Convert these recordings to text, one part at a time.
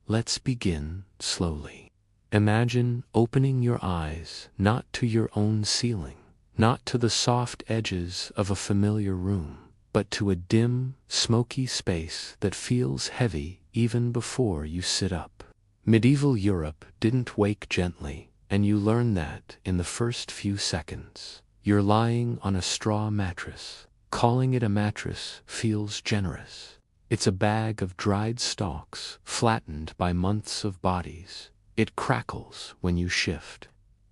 Let's begin slowly. Imagine opening your eyes not to your own ceiling, not to the soft edges of a familiar room, but to a dim, smoky space that feels heavy even before you sit up. Medieval Europe didn't wake gently, and you learn that in the first few seconds. You're lying on a straw mattress. Calling it a mattress feels generous. It's a bag of dried stalks, flattened by months of bodies. It crackles when you shift.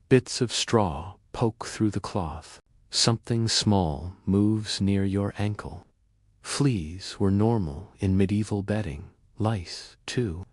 Bits of straw poke through the cloth. Something small moves near your ankle. Fleas were normal in medieval bedding, lice, too.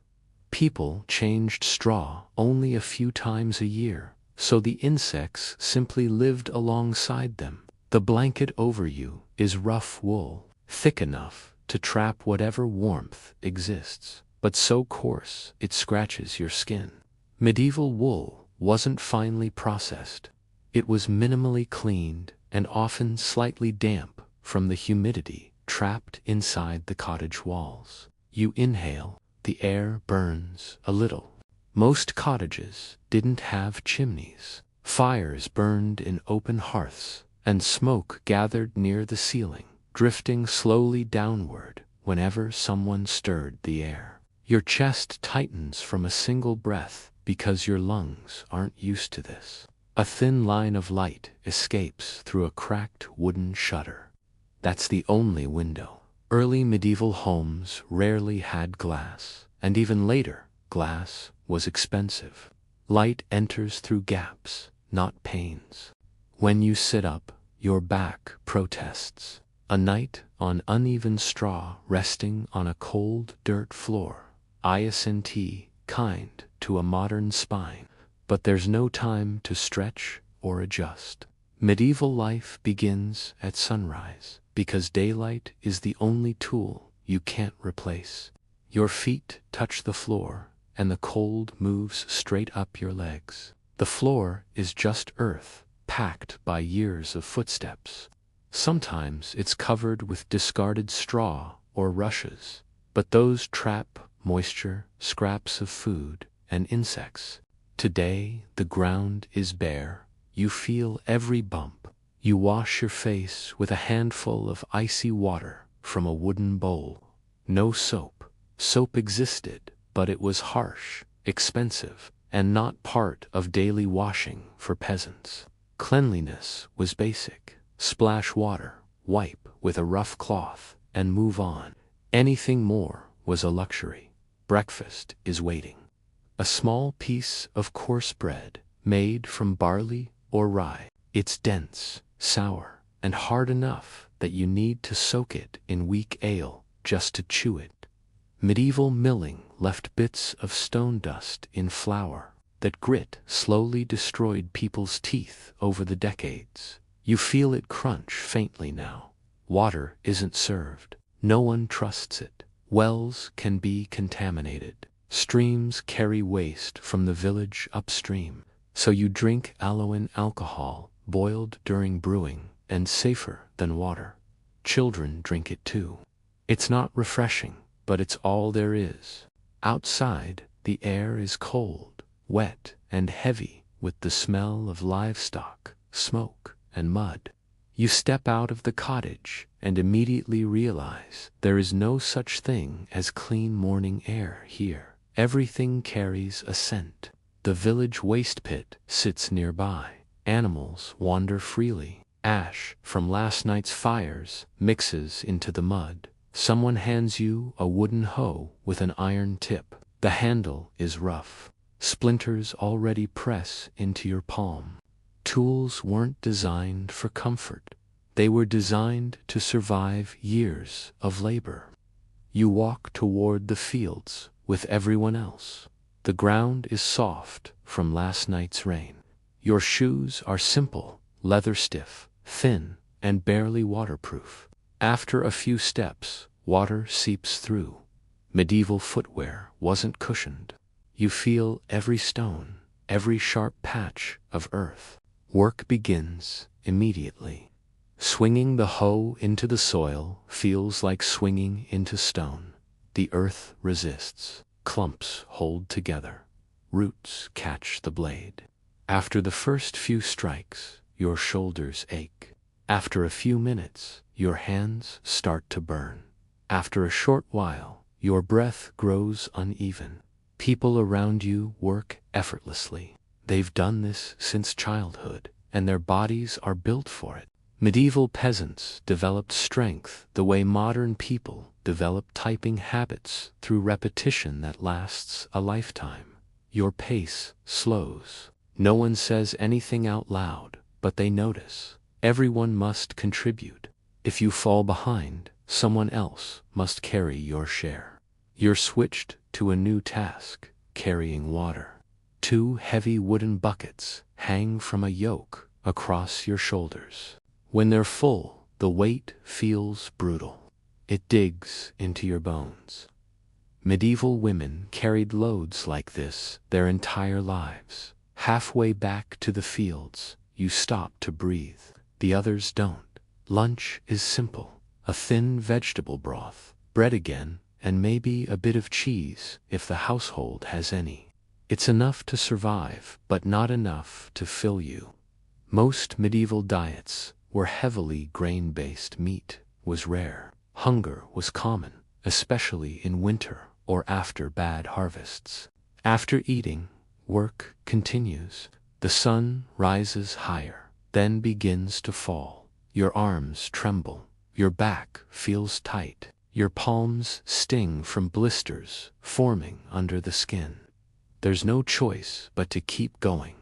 People changed straw only a few times a year, so the insects simply lived alongside them. The blanket over you is rough wool, thick enough to trap whatever warmth exists, but so coarse it scratches your skin. Medieval wool wasn't finely processed. It was minimally cleaned and often slightly damp from the humidity trapped inside the cottage walls. You inhale, the air burns a little. Most cottages didn't have chimneys. Fires burned in open hearths, and smoke gathered near the ceiling, drifting slowly downward whenever someone stirred the air. Your chest tightens from a single breath because your lungs aren't used to this. A thin line of light escapes through a cracked wooden shutter. That's the only window. Early medieval homes rarely had glass, and even later, glass was expensive. Light enters through gaps, not panes. When you sit up, your back protests. A night on uneven straw resting on a cold dirt floor. Isn't kind to a modern spine, but there's no time to stretch or adjust. Medieval life begins at sunrise, because daylight is the only tool you can't replace. Your feet touch the floor, and the cold moves straight up your legs. The floor is just earth, packed by years of footsteps. Sometimes it's covered with discarded straw or rushes, but those trap moisture, scraps of food, and insects. Today, the ground is bare. You feel every bump. You wash your face with a handful of icy water from a wooden bowl. No soap. Soap existed, but it was harsh, expensive, and not part of daily washing for peasants. Cleanliness was basic. Splash water, wipe with a rough cloth, and move on. Anything more was a luxury. Breakfast is waiting. A small piece of coarse bread, made from barley or rye. It's dense, sour, and hard enough that you need to soak it in weak ale just to chew it. Medieval milling left bits of stone dust in flour. That grit slowly destroyed people's teeth over the decades. You feel it crunch faintly now. Water isn't served. No one trusts it. Wells can be contaminated. Streams carry waste from the village upstream. So you drink aloe alcohol, boiled during brewing, and safer than water. Children drink it too. It's not refreshing, but it's all there is. Outside, the air is cold, wet, and heavy with the smell of livestock, smoke, and mud. You step out of the cottage and immediately realize there is no such thing as clean morning air here. Everything carries a scent. The village waste pit sits nearby. Animals wander freely. Ash from last night's fires mixes into the mud. Someone hands you a wooden hoe with an iron tip. The handle is rough. Splinters already press into your palm. Tools weren't designed for comfort. They were designed to survive years of labor. You walk toward the fields with everyone else. The ground is soft from last night's rain. Your shoes are simple, leather stiff, thin, and barely waterproof. After a few steps, water seeps through. Medieval footwear wasn't cushioned. You feel every stone, every sharp patch of earth. Work begins immediately. Swinging the hoe into the soil feels like swinging into stone. The earth resists. Clumps hold together. Roots catch the blade. After the first few strikes, your shoulders ache. After a few minutes, your hands start to burn. After a short while, your breath grows uneven. People around you work effortlessly. They've done this since childhood, and their bodies are built for it. Medieval peasants developed strength the way modern people develop typing habits through repetition that lasts a lifetime. Your pace slows. No one says anything out loud, but they notice. Everyone must contribute. If you fall behind, someone else must carry your share. You're switched to a new task, carrying water. 2 heavy wooden buckets hang from a yoke across your shoulders. When they're full, the weight feels brutal. It digs into your bones. Medieval women carried loads like this their entire lives. Halfway back to the fields, you stop to breathe. The others don't. Lunch is simple. A thin vegetable broth, bread again, and maybe a bit of cheese if the household has any. It's enough to survive, but not enough to fill you. Most medieval diets were heavily grain-based. Meat was rare. Hunger was common, especially in winter or after bad harvests. After eating, work continues. The sun rises higher, then begins to fall. Your arms tremble. Your back feels tight. Your palms sting from blisters forming under the skin. There's no choice but to keep going.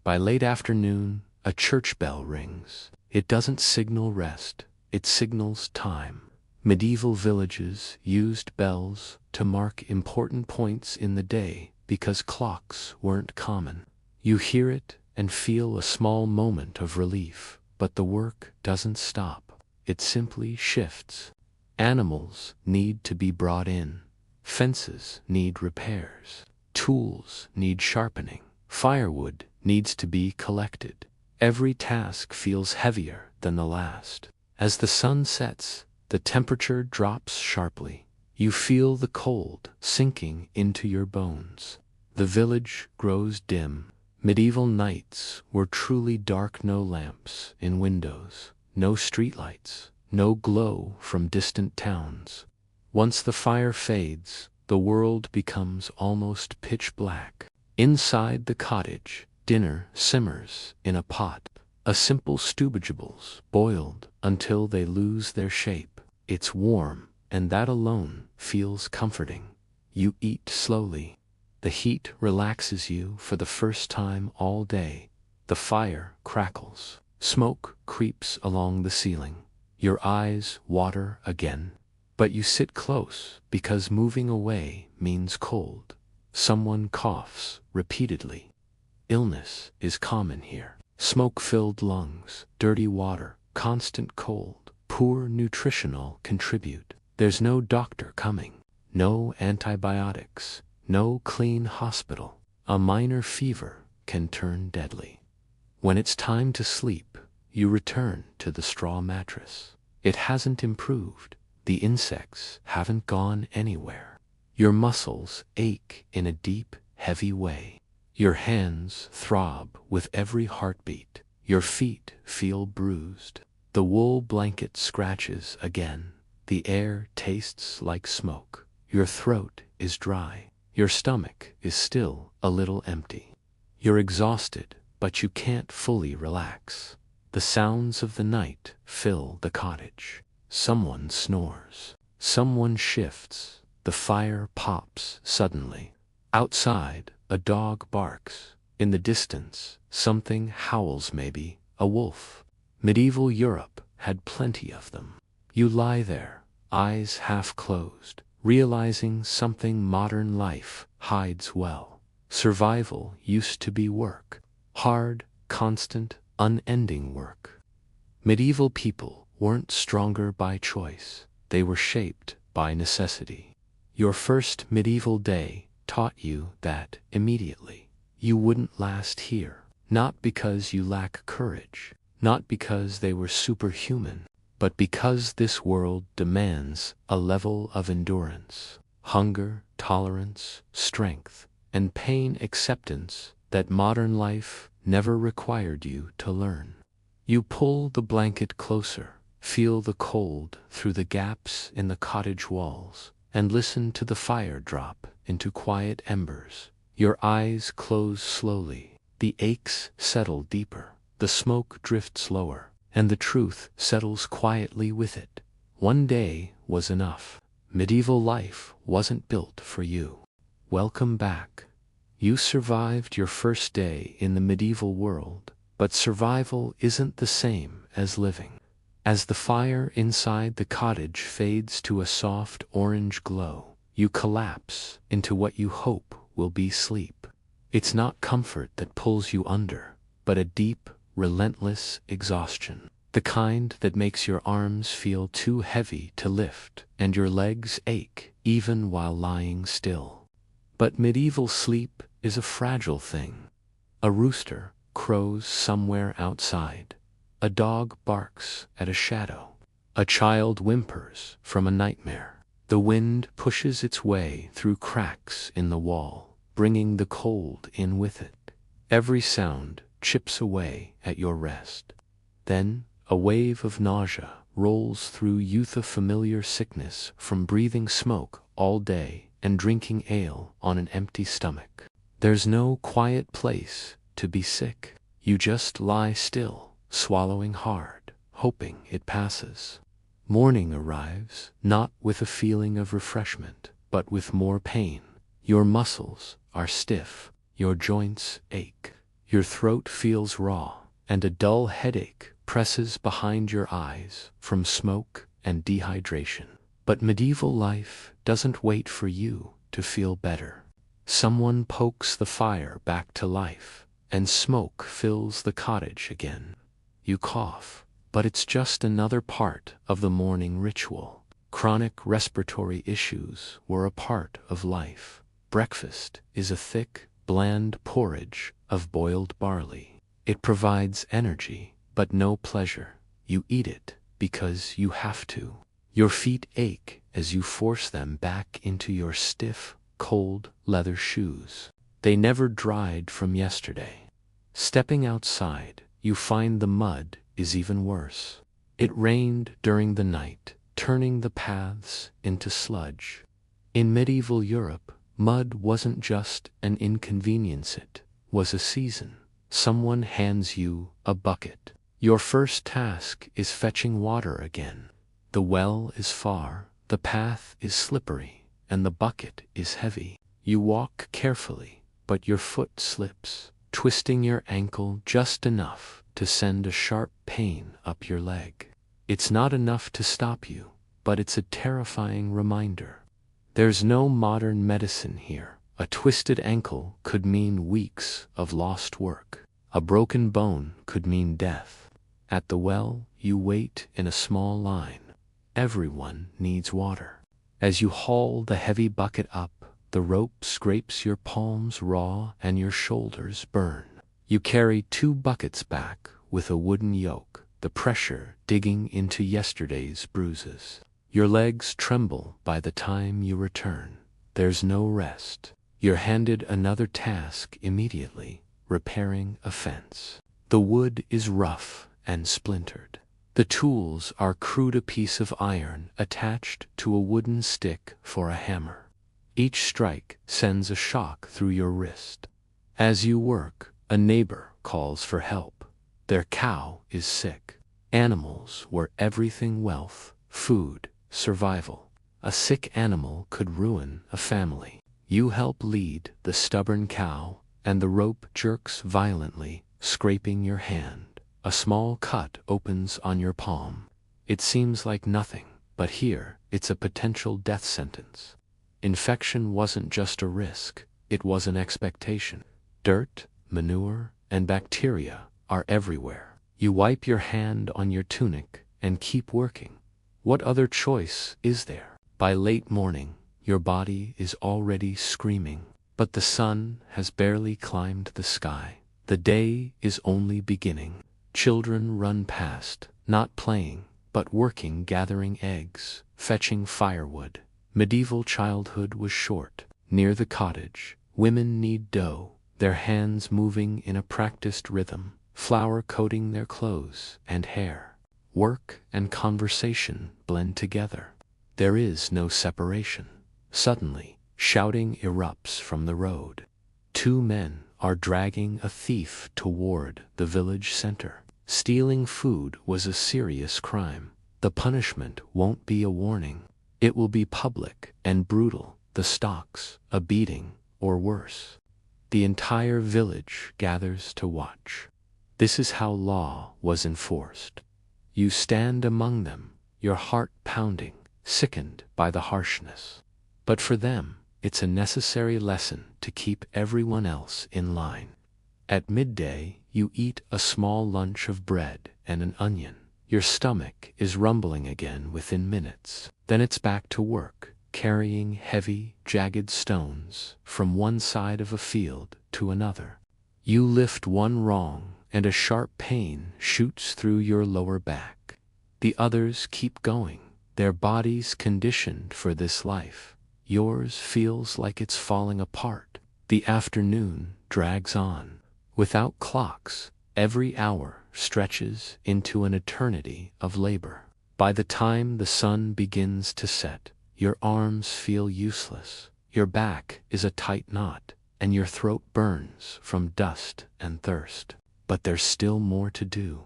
By late afternoon, a church bell rings. It doesn't signal rest, it signals time. Medieval villages used bells to mark important points in the day because clocks weren't common. You hear it and feel a small moment of relief, but the work doesn't stop. It simply shifts. Animals need to be brought in. Fences need repairs. Tools need sharpening. Firewood needs to be collected. Every task feels heavier than the last. As the sun sets, the temperature drops sharply. You feel the cold sinking into your bones. The village grows dim. Medieval nights were truly dark. No lamps in windows, no streetlights, no glow from distant towns. Once the fire fades, the world becomes almost pitch black. Inside the cottage, dinner simmers in a pot. A simple stew, vegetables boiled until they lose their shape. It's warm, and that alone feels comforting. You eat slowly. The heat relaxes you for the first time all day. The fire crackles. Smoke creeps along the ceiling. Your eyes water again. But you sit close because moving away means cold. Someone coughs repeatedly. Illness is common here. Smoke-filled lungs, dirty water, constant cold, poor nutrition all contribute. There's no doctor coming, no antibiotics, no clean hospital. A minor fever can turn deadly. When it's time to sleep, you return to the straw mattress. It hasn't improved. The insects haven't gone anywhere. Your muscles ache in a deep, heavy way. Your hands throb with every heartbeat. Your feet feel bruised. The wool blanket scratches again. The air tastes like smoke. Your throat is dry. Your stomach is still a little empty. You're exhausted, but you can't fully relax. The sounds of the night fill the cottage. Someone snores. Someone shifts. The fire pops suddenly. Outside, a dog barks. In the distance, something howls, maybe a wolf. Medieval Europe had plenty of them. You lie there, eyes half closed, realizing something modern life hides well. Survival used to be work. Hard, constant, unending work. Medieval people weren't stronger by choice. They were shaped by necessity. Your first medieval day taught you that immediately. You wouldn't last here, not because you lack courage, not because they were superhuman, but because this world demands a level of endurance. hunger, tolerance, strength, and pain acceptance that modern life never required you to learn. You pull the blanket closer, feel the cold through the gaps in the cottage walls, and listen to the fire drop into quiet embers. Your eyes close slowly, the aches settle deeper, the smoke drifts lower, and the truth settles quietly with it. One day was enough. Medieval life wasn't built for you. Welcome back. You survived your first day in the medieval world, but survival isn't the same as living. As the fire inside the cottage fades to a soft orange glow, you collapse into what you hope will be sleep. It's not comfort that pulls you under, but a deep, relentless exhaustion. The kind that makes your arms feel too heavy to lift, and your legs ache even while lying still. But medieval sleep is a fragile thing. A rooster crows somewhere outside. A dog barks at a shadow. A child whimpers from a nightmare. The wind pushes its way through cracks in the wall, bringing the cold in with it. Every sound chips away at your rest. Then, a wave of nausea rolls through youth, a familiar sickness from breathing smoke all day and drinking ale on an empty stomach. There's no quiet place to be sick. You just lie still, swallowing hard, hoping it passes. Morning arrives, not with a feeling of refreshment, but with more pain. Your muscles are stiff, your joints ache, your throat feels raw, and a dull headache presses behind your eyes from smoke and dehydration. But medieval life doesn't wait for you to feel better. Someone pokes the fire back to life, and smoke fills the cottage again. You cough, but it's just another part of the morning ritual. Chronic respiratory issues were a part of life. Breakfast is a thick, bland porridge of boiled barley. It provides energy, but no pleasure. You eat it because you have to. Your feet ache as you force them back into your stiff, cold leather shoes. They never dried from yesterday. Stepping outside, you find the mud is even worse. It rained during the night, turning the paths into sludge. In medieval Europe, mud wasn't just an inconvenience, it was a season. Someone hands you a bucket. Your first task is fetching water again. The well is far, the path is slippery, and the bucket is heavy. You walk carefully, but your foot slips, twisting your ankle just enough to send a sharp pain up your leg. It's not enough to stop you, but it's a terrifying reminder. There's no modern medicine here. A twisted ankle could mean weeks of lost work. A broken bone could mean death. At the well, you wait in a small line. Everyone needs water. As you haul the heavy bucket up, the rope scrapes your palms raw and your shoulders burn. You carry 2 buckets back with a wooden yoke, the pressure digging into yesterday's bruises. Your legs tremble by the time you return. There's no rest. You're handed another task immediately, repairing a fence. The wood is rough and splintered. The tools are crude, a piece of iron attached to a wooden stick for a hammer. Each strike sends a shock through your wrist. As you work, a neighbor calls for help. Their cow is sick. Animals were everything: wealth, food, survival. A sick animal could ruin a family. You help lead the stubborn cow, and the rope jerks violently, scraping your hand. A small cut opens on your palm. It seems like nothing, but here, it's a potential death sentence. Infection wasn't just a risk, it was an expectation. Dirt, manure, and bacteria are everywhere. You wipe your hand on your tunic and keep working. What other choice is there? By late morning, your body is already screaming, but the sun has barely climbed the sky. The day is only beginning. Children run past, not playing, but working, gathering eggs, fetching firewood, Medieval childhood was short. Near the cottage, women knead dough, their hands moving in a practiced rhythm, flour coating their clothes and hair. Work and conversation blend together. There is no separation. Suddenly, shouting erupts from the road. Two men are dragging a thief toward the village center. Stealing food was a serious crime. The punishment won't be a warning. It will be public and brutal, the stocks, a beating, or worse. The entire village gathers to watch. This is how law was enforced. You stand among them, your heart pounding, sickened by the harshness. But for them, it's a necessary lesson to keep everyone else in line. At midday, you eat a small lunch of bread and an onion. Your stomach is rumbling again within minutes. Then it's back to work, carrying heavy, jagged stones from one side of a field to another. You lift one wrong, and a sharp pain shoots through your lower back. The others keep going, their bodies conditioned for this life. Yours feels like it's falling apart. The afternoon drags on. Without clocks, every hour stretches into an eternity of labor. By the time the sun begins to set, your arms feel useless, your back is a tight knot, and your throat burns from dust and thirst. But there's still more to do.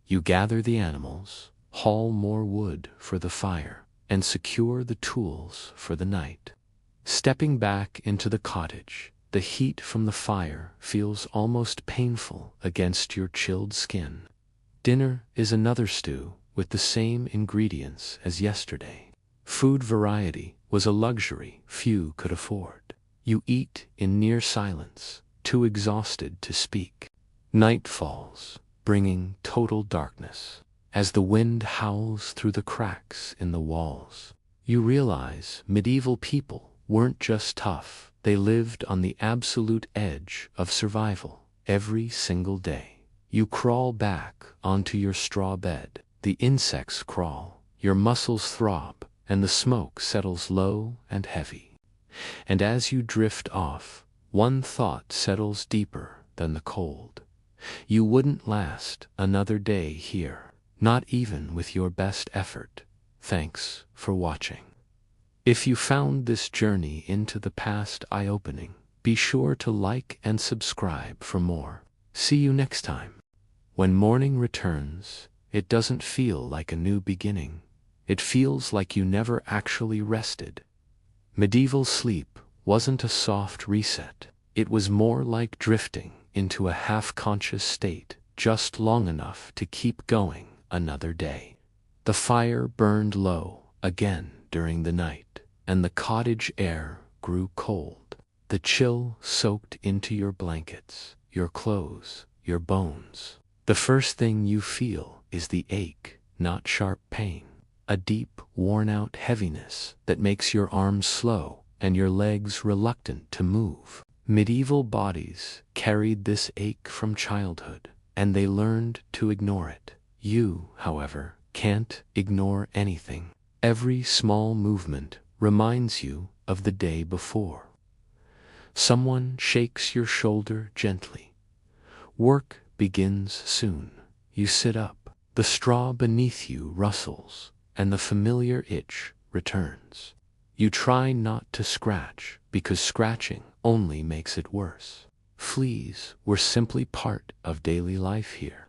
You gather the animals, haul more wood for the fire, and secure the tools for the night. Stepping back into the cottage, the heat from the fire feels almost painful against your chilled skin. Dinner is another stew with the same ingredients as yesterday. Food variety was a luxury few could afford. You eat in near silence, too exhausted to speak. Night falls, bringing total darkness. As the wind howls through the cracks in the walls, you realize medieval people weren't just tough, they lived on the absolute edge of survival. Every single day, you crawl back onto your straw bed. The insects crawl, your muscles throb, and the smoke settles low and heavy. And as you drift off, one thought settles deeper than the cold. You wouldn't last another day here, not even with your best effort. Thanks for watching. If you found this journey into the past eye-opening, be sure to like and subscribe for more. See you next time. When morning returns, it doesn't feel like a new beginning. It feels like you never actually rested. Medieval sleep wasn't a soft reset. It was more like drifting into a half-conscious state, just long enough to keep going another day. The fire burned low again during the night, and the cottage air grew cold. The chill soaked into your blankets, your clothes, your bones. The first thing you feel is the ache, not sharp pain. A deep, worn-out heaviness that makes your arms slow and your legs reluctant to move. Medieval bodies carried this ache from childhood, and they learned to ignore it. You, however, can't ignore anything. Every small movement reminds you of the day before. Someone shakes your shoulder gently. Work begins soon. You sit up. The straw beneath you rustles, and the familiar itch returns. You try not to scratch, because scratching only makes it worse. Fleas were simply part of daily life here.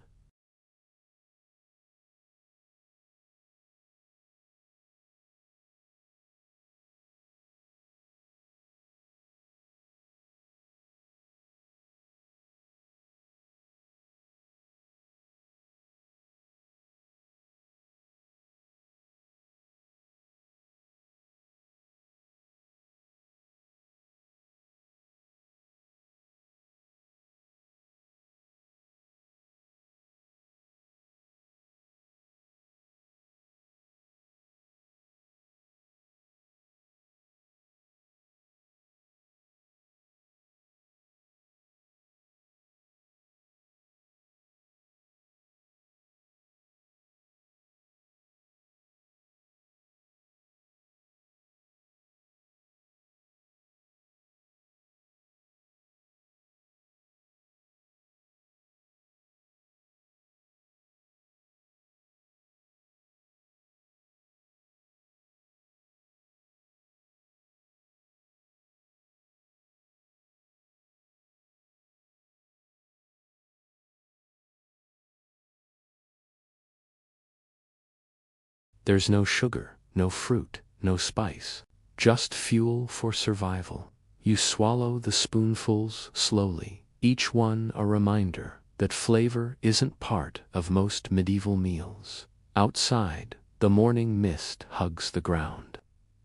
There's no sugar, no fruit, no spice. Just fuel for survival. You swallow the spoonfuls slowly, each one a reminder that flavor isn't part of most medieval meals. Outside, the morning mist hugs the ground.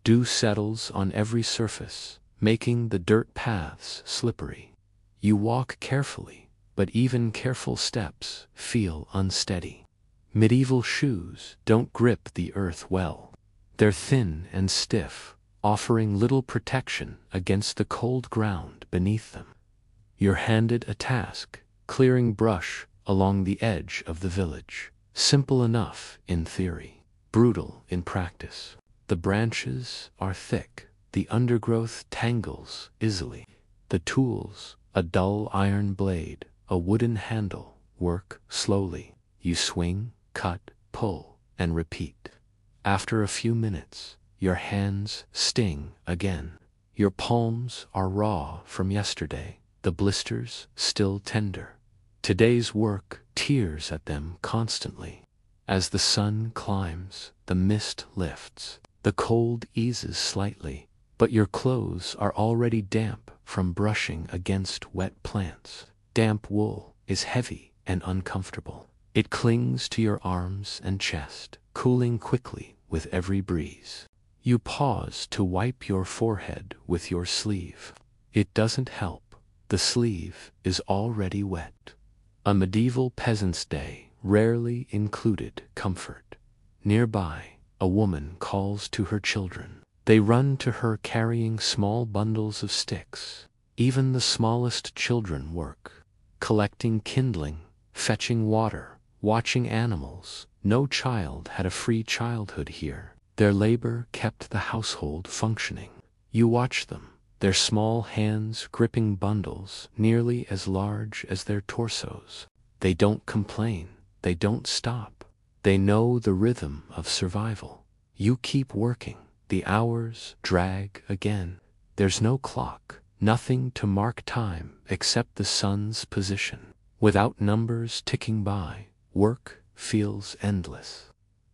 Dew settles on every surface, making the dirt paths slippery. You walk carefully, but even careful steps feel unsteady. Medieval shoes don't grip the earth well. They're thin and stiff, offering little protection against the cold ground beneath them. You're handed a task, clearing brush along the edge of the village. Simple enough in theory, brutal in practice. The branches are thick, the undergrowth tangles easily. The tools, a dull iron blade, a wooden handle, work slowly. You swing, cut, pull, and repeat. After a few minutes, your hands sting again. Your palms are raw from yesterday, the blisters still tender. Today's work tears at them constantly. As the sun climbs, the mist lifts. The cold eases slightly, but your clothes are already damp from brushing against wet plants. Damp wool is heavy and uncomfortable. It clings to your arms and chest, cooling quickly with every breeze. You pause to wipe your forehead with your sleeve. It doesn't help. The sleeve is already wet. A medieval peasant's day rarely included comfort. Nearby, a woman calls to her children. They run to her carrying small bundles of sticks. Even the smallest children work, collecting kindling, fetching water, watching animals. No child had a free childhood here. Their labor kept the household functioning. You watch them, their small hands gripping bundles nearly as large as their torsos. They don't complain, they don't stop. They know the rhythm of survival. You keep working, the hours drag again. There's no clock, nothing to mark time except the sun's position. Without numbers ticking by, work feels endless.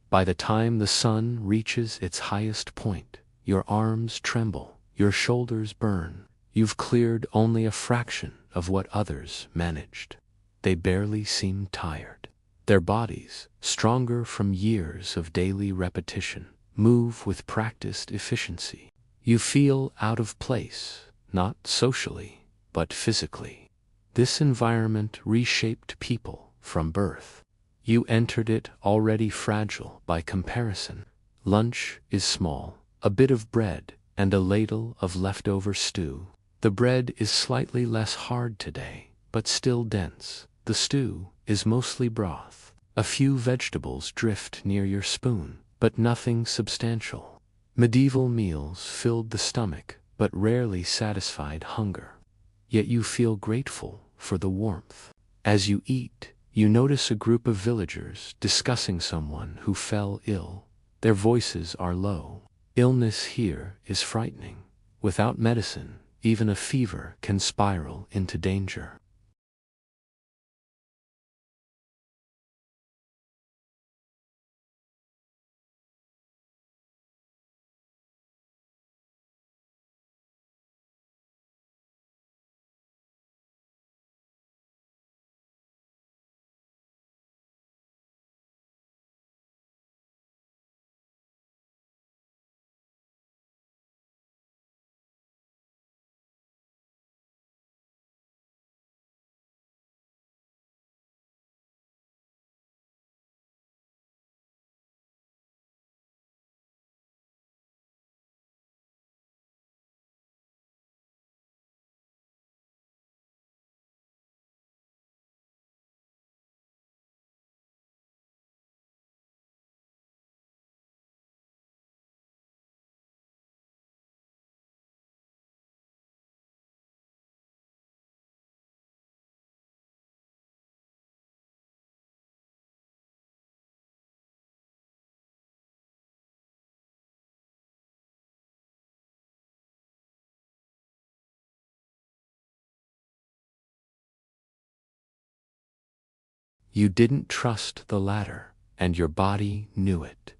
By the time the sun reaches its highest point, your arms tremble, your shoulders burn. You've cleared only a fraction of what others managed. They barely seem tired. Their bodies, stronger from years of daily repetition, move with practiced efficiency. You feel out of place, not socially, but physically. This environment reshaped people from birth. You entered it already fragile by comparison. Lunch is small, a bit of bread and a ladle of leftover stew. The bread is slightly less hard today, but still dense. The stew is mostly broth. A few vegetables drift near your spoon, but nothing substantial. Medieval meals filled the stomach, but rarely satisfied hunger. Yet you feel grateful for the warmth. As you eat, you notice a group of villagers discussing someone who fell ill. Their voices are low. Illness here is frightening. Without medicine, even a fever can spiral into danger. You didn't trust the ladder, and your body knew it.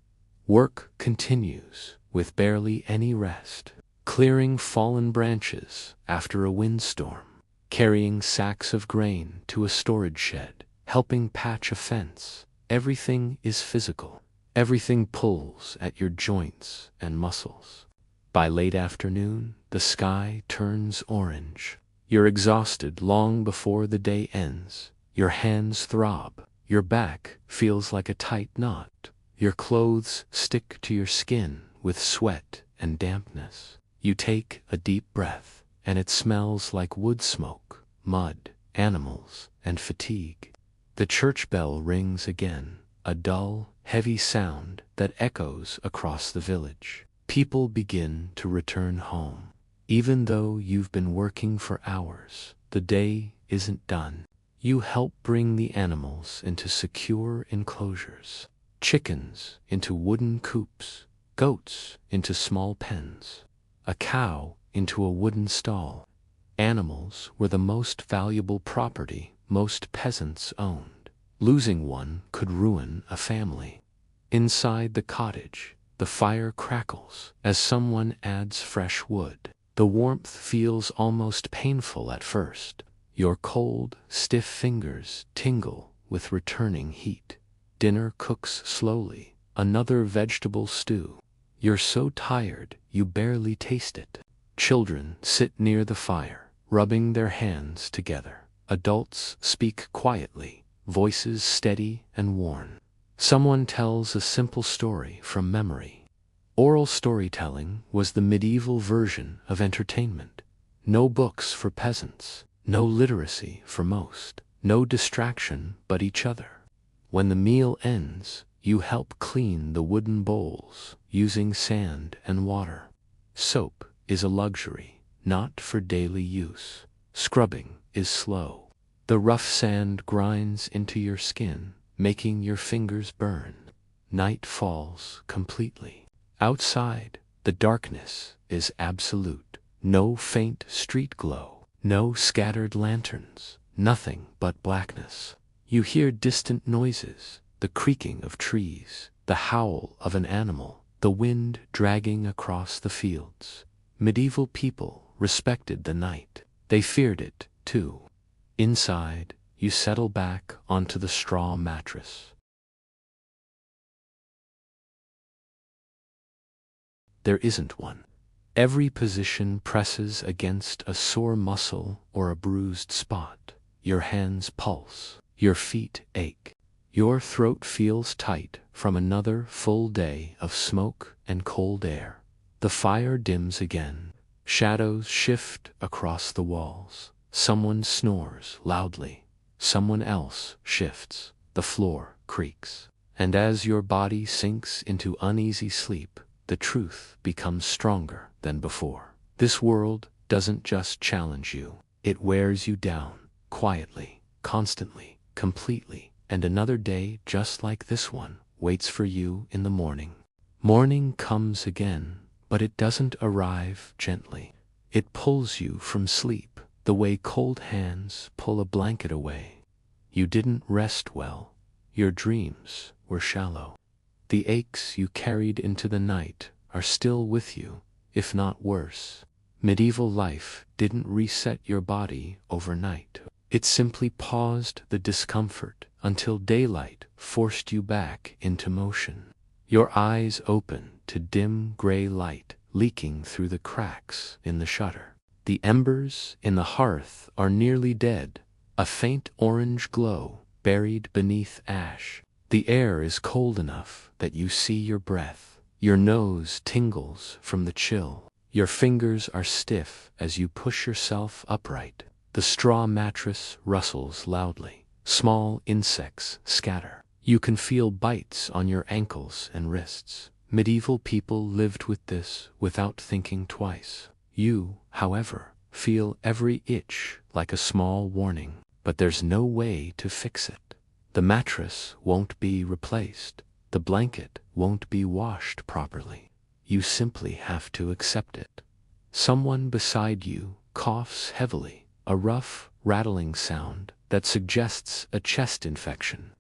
Work continues, with barely any rest. Clearing fallen branches after a windstorm, carrying sacks of grain to a storage shed, helping patch a fence. Everything is physical. Everything pulls at your joints and muscles. By late afternoon, the sky turns orange. You're exhausted long before the day ends. Your hands throb. Your back feels like a tight knot. Your clothes stick to your skin with sweat and dampness. You take a deep breath, and it smells like wood smoke, mud, animals, and fatigue. The church bell rings again, a dull, heavy sound that echoes across the village. People begin to return home. Even though you've been working for hours, the day isn't done. You help bring the animals into secure enclosures. Chickens into wooden coops, goats into small pens, a cow into a wooden stall. Animals were the most valuable property most peasants owned. Losing one could ruin a family. Inside the cottage, the fire crackles as someone adds fresh wood. The warmth feels almost painful at first. Your cold, stiff fingers tingle with returning heat. Dinner cooks slowly, another vegetable stew. You're so tired you barely taste it. Children sit near the fire, rubbing their hands together. Adults speak quietly, voices steady and worn. Someone tells a simple story from memory. Oral storytelling was the medieval version of entertainment. No books for peasants, no literacy for most, no distraction but each other. When the meal ends, you help clean the wooden bowls, using sand and water. Soap is a luxury, not for daily use. Scrubbing is slow. The rough sand grinds into your skin, making your fingers burn. Night falls completely. Outside, the darkness is absolute. No faint street glow, no scattered lanterns, nothing but blackness. You hear distant noises, the creaking of trees, the howl of an animal, the wind dragging across the fields. Medieval people respected the night. They feared it, too. Inside, you settle back onto the straw mattress. There isn't one. Every position presses against a sore muscle or a bruised spot. Your hands pulse. Your feet ache. Your throat feels tight from another full day of smoke and cold air. The fire dims again. Shadows shift across the walls. Someone snores loudly. Someone else shifts. The floor creaks. And as your body sinks into uneasy sleep, the truth becomes stronger than before. This world doesn't just challenge you. It wears you down, quietly, constantly. Completely, and another day just like this one waits for you in the morning. Morning comes again, but it doesn't arrive gently. It pulls you from sleep, the way cold hands pull a blanket away. You didn't rest well. Your dreams were shallow. The aches you carried into the night are still with you, if not worse. Medieval life didn't reset your body overnight. It simply paused the discomfort until daylight forced you back into motion. Your eyes open to dim gray light leaking through the cracks in the shutter. The embers in the hearth are nearly dead, a faint orange glow buried beneath ash. The air is cold enough that you see your breath. Your nose tingles from the chill. Your fingers are stiff as you push yourself upright. The straw mattress rustles loudly. Small insects scatter. You can feel bites on your ankles and wrists. Medieval people lived with this without thinking twice. You, however, feel every itch like a small warning, but there's no way to fix it. The mattress won't be replaced. The blanket won't be washed properly. You simply have to accept it. Someone beside you coughs heavily. A rough, rattling sound that suggests a chest infection.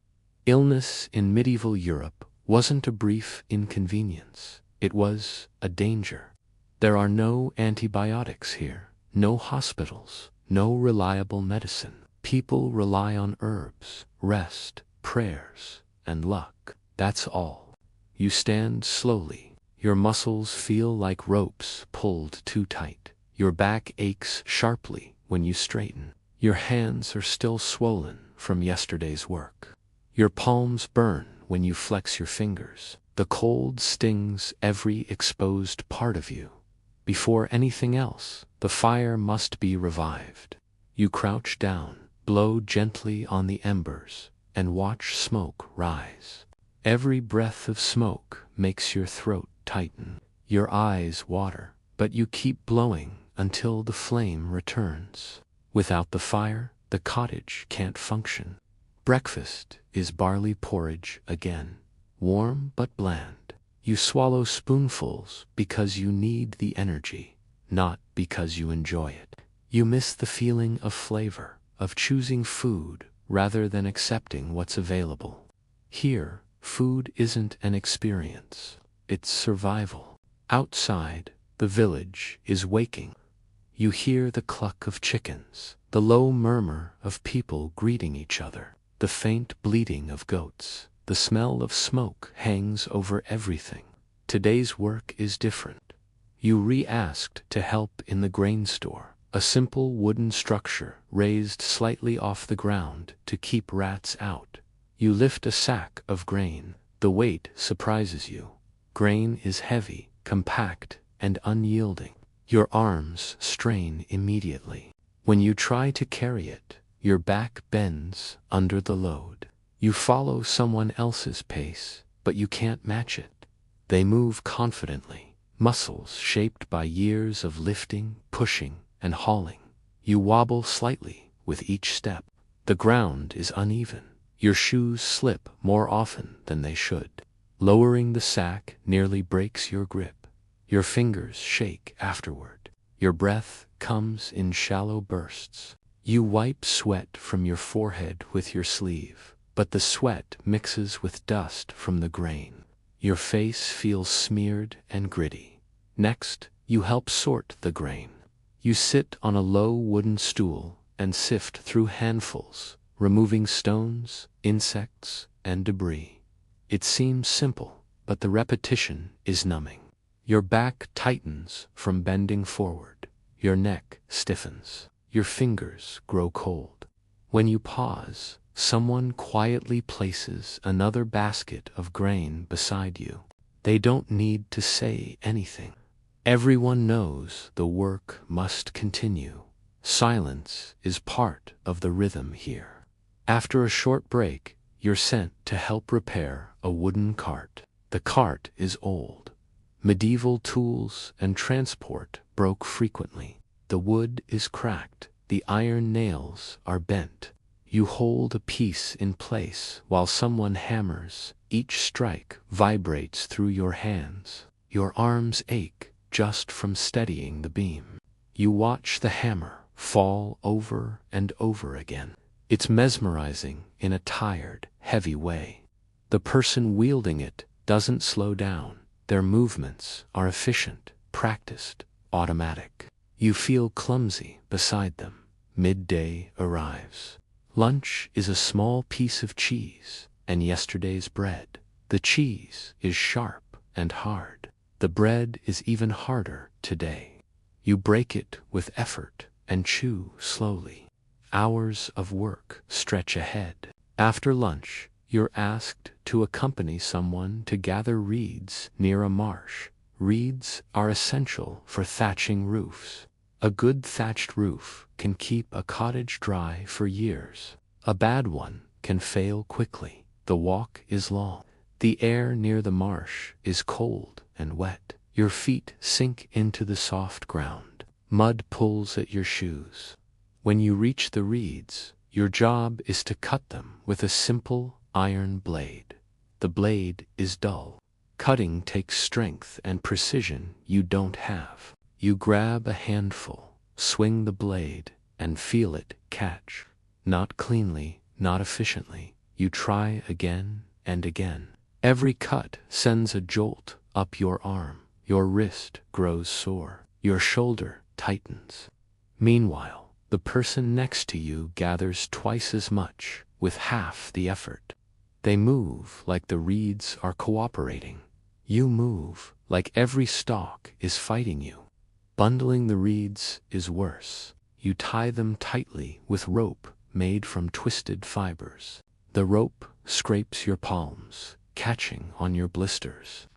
Illness in medieval Europe wasn't a brief inconvenience. It was a danger. There are no antibiotics here, no hospitals, no reliable medicine. People rely on herbs, rest, prayers, and luck. That's all. You stand slowly. Your muscles feel like ropes pulled too tight. Your back aches sharply when you straighten. Your hands are still swollen from yesterday's work. Your palms burn when you flex your fingers. The cold stings every exposed part of you. Before anything else, the fire must be revived. You crouch down, blow gently on the embers, and watch smoke rise. Every breath of smoke makes your throat tighten. Your eyes water, but you keep blowing until the flame returns. Without the fire, the cottage can't function. Breakfast is barley porridge again, warm but bland. You swallow spoonfuls because you need the energy, not because you enjoy it. You miss the feeling of flavor, of choosing food rather than accepting what's available. Here, food isn't an experience, it's survival. Outside, the village is waking. You hear the cluck of chickens, the low murmur of people greeting each other, the faint bleating of goats. The smell of smoke hangs over everything. Today's work is different. You re-asked to help in the grain store, a simple wooden structure raised slightly off the ground to keep rats out. You lift a sack of grain. The weight surprises you. Grain is heavy, compact, and unyielding. Your arms strain immediately. When you try to carry it, your back bends under the load. You follow someone else's pace, but you can't match it. They move confidently, muscles shaped by years of lifting, pushing, and hauling. You wobble slightly with each step. The ground is uneven. Your shoes slip more often than they should. Lowering the sack nearly breaks your grip. Your fingers shake afterward. Your breath comes in shallow bursts. You wipe sweat from your forehead with your sleeve, but the sweat mixes with dust from the grain. Your face feels smeared and gritty. Next, you help sort the grain. You sit on a low wooden stool and sift through handfuls, removing stones, insects, and debris. It seems simple, but the repetition is numbing. Your back tightens from bending forward. Your neck stiffens. Your fingers grow cold. When you pause, someone quietly places another basket of grain beside you. They don't need to say anything. Everyone knows the work must continue. Silence is part of the rhythm here. After a short break, you're sent to help repair a wooden cart. The cart is old. Medieval tools and transport broke frequently. The wood is cracked. The iron nails are bent. You hold a piece in place while someone hammers. Each strike vibrates through your hands. Your arms ache just from steadying the beam. You watch the hammer fall over and over again. It's mesmerizing in a tired, heavy way. The person wielding it doesn't slow down. Their movements are efficient, practiced, automatic. You feel clumsy beside them. Midday arrives. Lunch is a small piece of cheese and yesterday's bread. The cheese is sharp and hard. The bread is even harder today. You break it with effort and chew slowly. Hours of work stretch ahead. After lunch, you're asked to accompany someone to gather reeds near a marsh. Reeds are essential for thatching roofs. A good thatched roof can keep a cottage dry for years. A bad one can fail quickly. The walk is long. The air near the marsh is cold and wet. Your feet sink into the soft ground. Mud pulls at your shoes. When you reach the reeds, your job is to cut them with a simple iron blade. The blade is dull. Cutting takes strength and precision you don't have. You grab a handful, swing the blade, and feel it catch. Not cleanly, not efficiently. You try again and again. Every cut sends a jolt up your arm. Your wrist grows sore. Your shoulder tightens. Meanwhile, the person next to you gathers twice as much with half the effort. They move like the reeds are cooperating. You move like every stalk is fighting you. Bundling the reeds is worse. You tie them tightly with rope made from twisted fibers. The rope scrapes your palms, catching on your blisters.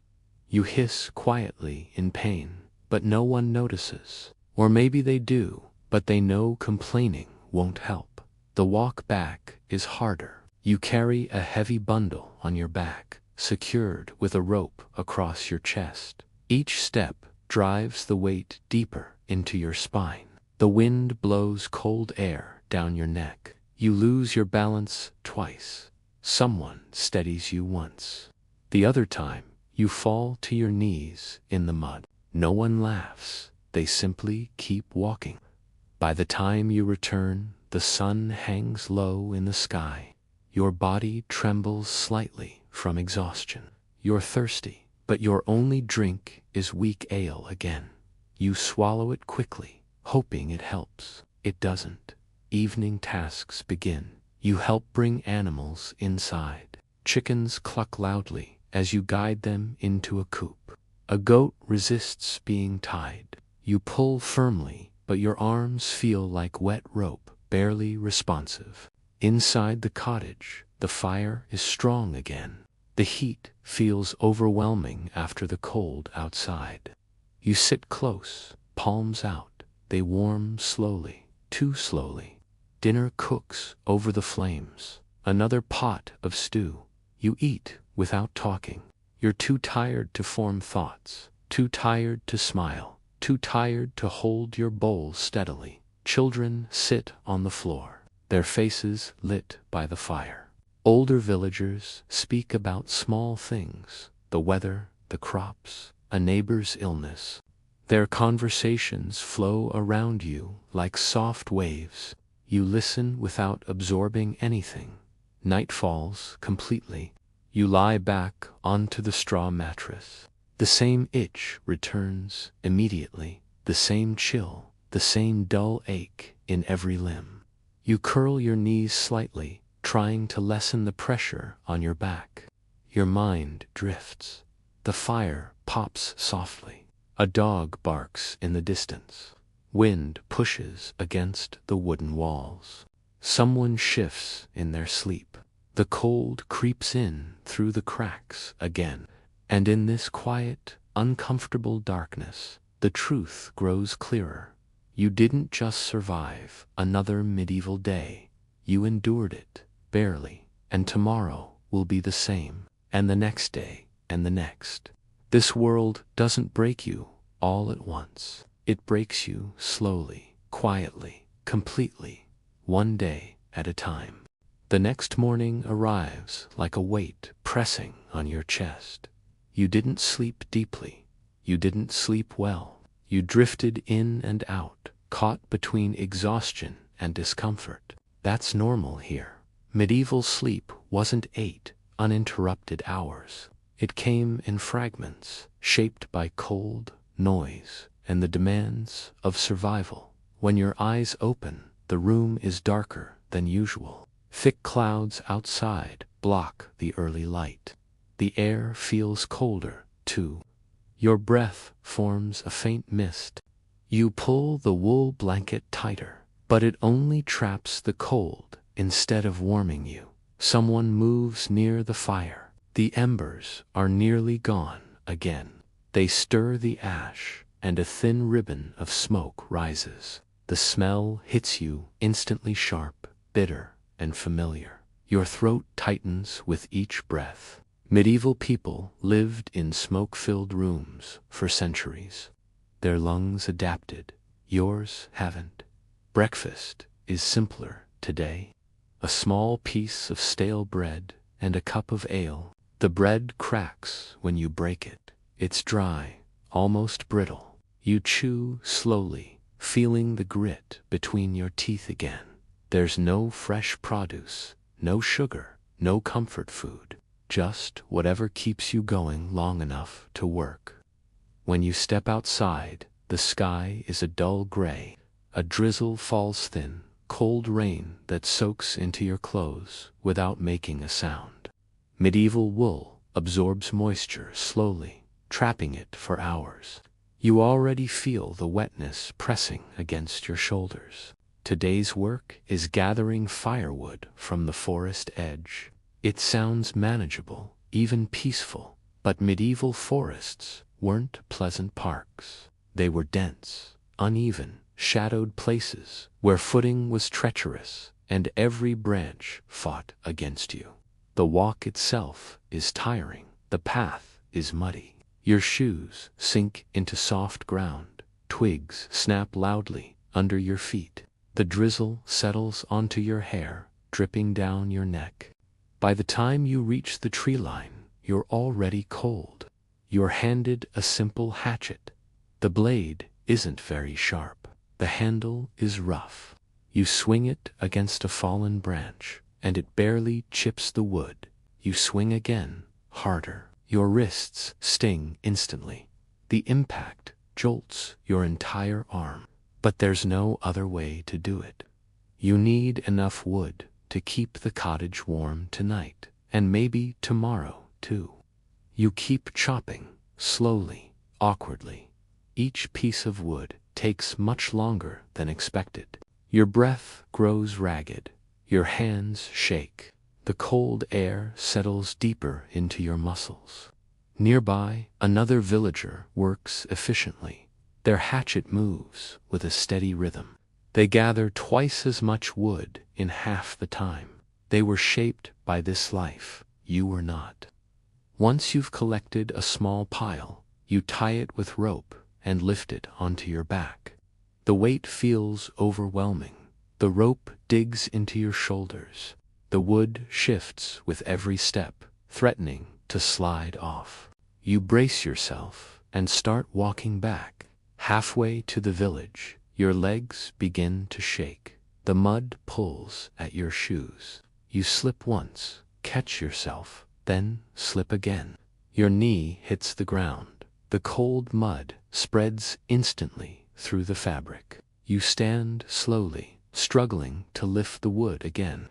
You hiss quietly in pain, but no one notices. Or maybe they do, but they know complaining won't help. The walk back is harder. You carry a heavy bundle on your back, secured with a rope across your chest. Each step drives the weight deeper into your spine. The wind blows cold air down your neck. You lose your balance twice. Someone steadies you once. The other time, you fall to your knees in the mud. No one laughs. They simply keep walking. By the time you return, the sun hangs low in the sky. Your body trembles slightly from exhaustion. You're thirsty, but your only drink is weak ale again. You swallow it quickly, hoping it helps. It doesn't. Evening tasks begin. You help bring animals inside. Chickens cluck loudly as you guide them into a coop. A goat resists being tied. You pull firmly, but your arms feel like wet rope, barely responsive. Inside the cottage, the fire is strong again. The heat feels overwhelming after the cold outside. You sit close, palms out. They warm slowly, too slowly. Dinner cooks over the flames. Another pot of stew. You eat without talking. You're too tired to form thoughts, too tired to smile, too tired to hold your bowl steadily. Children sit on the floor, their faces lit by the fire. Older villagers speak about small things, the weather, the crops, a neighbor's illness. Their conversations flow around you like soft waves. You listen without absorbing anything. Night falls completely. You lie back onto the straw mattress. The same itch returns immediately, the same chill, the same dull ache in every limb. You curl your knees slightly, trying to lessen the pressure on your back. Your mind drifts. The fire pops softly. A dog barks in the distance. Wind pushes against the wooden walls. Someone shifts in their sleep. The cold creeps in through the cracks again. And in this quiet, uncomfortable darkness, the truth grows clearer. You didn't just survive another medieval day. You endured it, barely, and tomorrow will be the same, and the next day, and the next. This world doesn't break you all at once. It breaks you slowly, quietly, completely, one day at a time. The next morning arrives like a weight pressing on your chest. You didn't sleep deeply. You didn't sleep well. You drifted in and out, caught between exhaustion and discomfort. That's normal here. Medieval sleep wasn't 8 uninterrupted hours. It came in fragments, shaped by cold, noise, and the demands of survival. When your eyes open, the room is darker than usual. Thick clouds outside block the early light. The air feels colder, too. Your breath forms a faint mist. You pull the wool blanket tighter, but it only traps the cold instead of warming you. Someone moves near the fire. The embers are nearly gone again. They stir the ash, and a thin ribbon of smoke rises. The smell hits you instantly sharp, bitter, and familiar. Your throat tightens with each breath. Medieval people lived in smoke-filled rooms for centuries. Their lungs adapted. Yours haven't. Breakfast is simpler today. A small piece of stale bread and a cup of ale. The bread cracks when you break it. It's dry, almost brittle. You chew slowly, feeling the grit between your teeth again. There's no fresh produce, no sugar, no comfort food. just whatever keeps you going long enough to work. When you step outside, the sky is a dull gray. A drizzle falls thin, cold rain that soaks into your clothes without making a sound. Medieval wool absorbs moisture slowly, trapping it for hours. You already feel the wetness pressing against your shoulders. Today's work is gathering firewood from the forest edge. It sounds manageable, even peaceful, but medieval forests weren't pleasant parks. They were dense, uneven, shadowed places where footing was treacherous and every branch fought against you. The walk itself is tiring. The path is muddy. Your shoes sink into soft ground. Twigs snap loudly under your feet. The drizzle settles onto your hair, dripping down your neck. By the time you reach the tree line, you're already cold. You're handed a simple hatchet. The blade isn't very sharp. The handle is rough. You swing it against a fallen branch, and it barely chips the wood. You swing again, harder. Your wrists sting instantly. The impact jolts your entire arm. But there's no other way to do it. You need enough wood to keep the cottage warm tonight, and maybe tomorrow too. You keep chopping, slowly, awkwardly. Each piece of wood takes much longer than expected. Your breath grows ragged. Your hands shake. The cold air settles deeper into your muscles. Nearby, another villager works efficiently. Their hatchet moves with a steady rhythm. They gather twice as much wood in half the time. They were shaped by this life. You were not. Once you've collected a small pile, you tie it with rope and lift it onto your back. The weight feels overwhelming. The rope digs into your shoulders. The wood shifts with every step, threatening to slide off. You brace yourself and start walking back. Halfway to the village, your legs begin to shake. The mud pulls at your shoes. You slip once, catch yourself, then slip again. Your knee hits the ground. The cold mud spreads instantly through the fabric. You stand slowly, struggling to lift the wood again.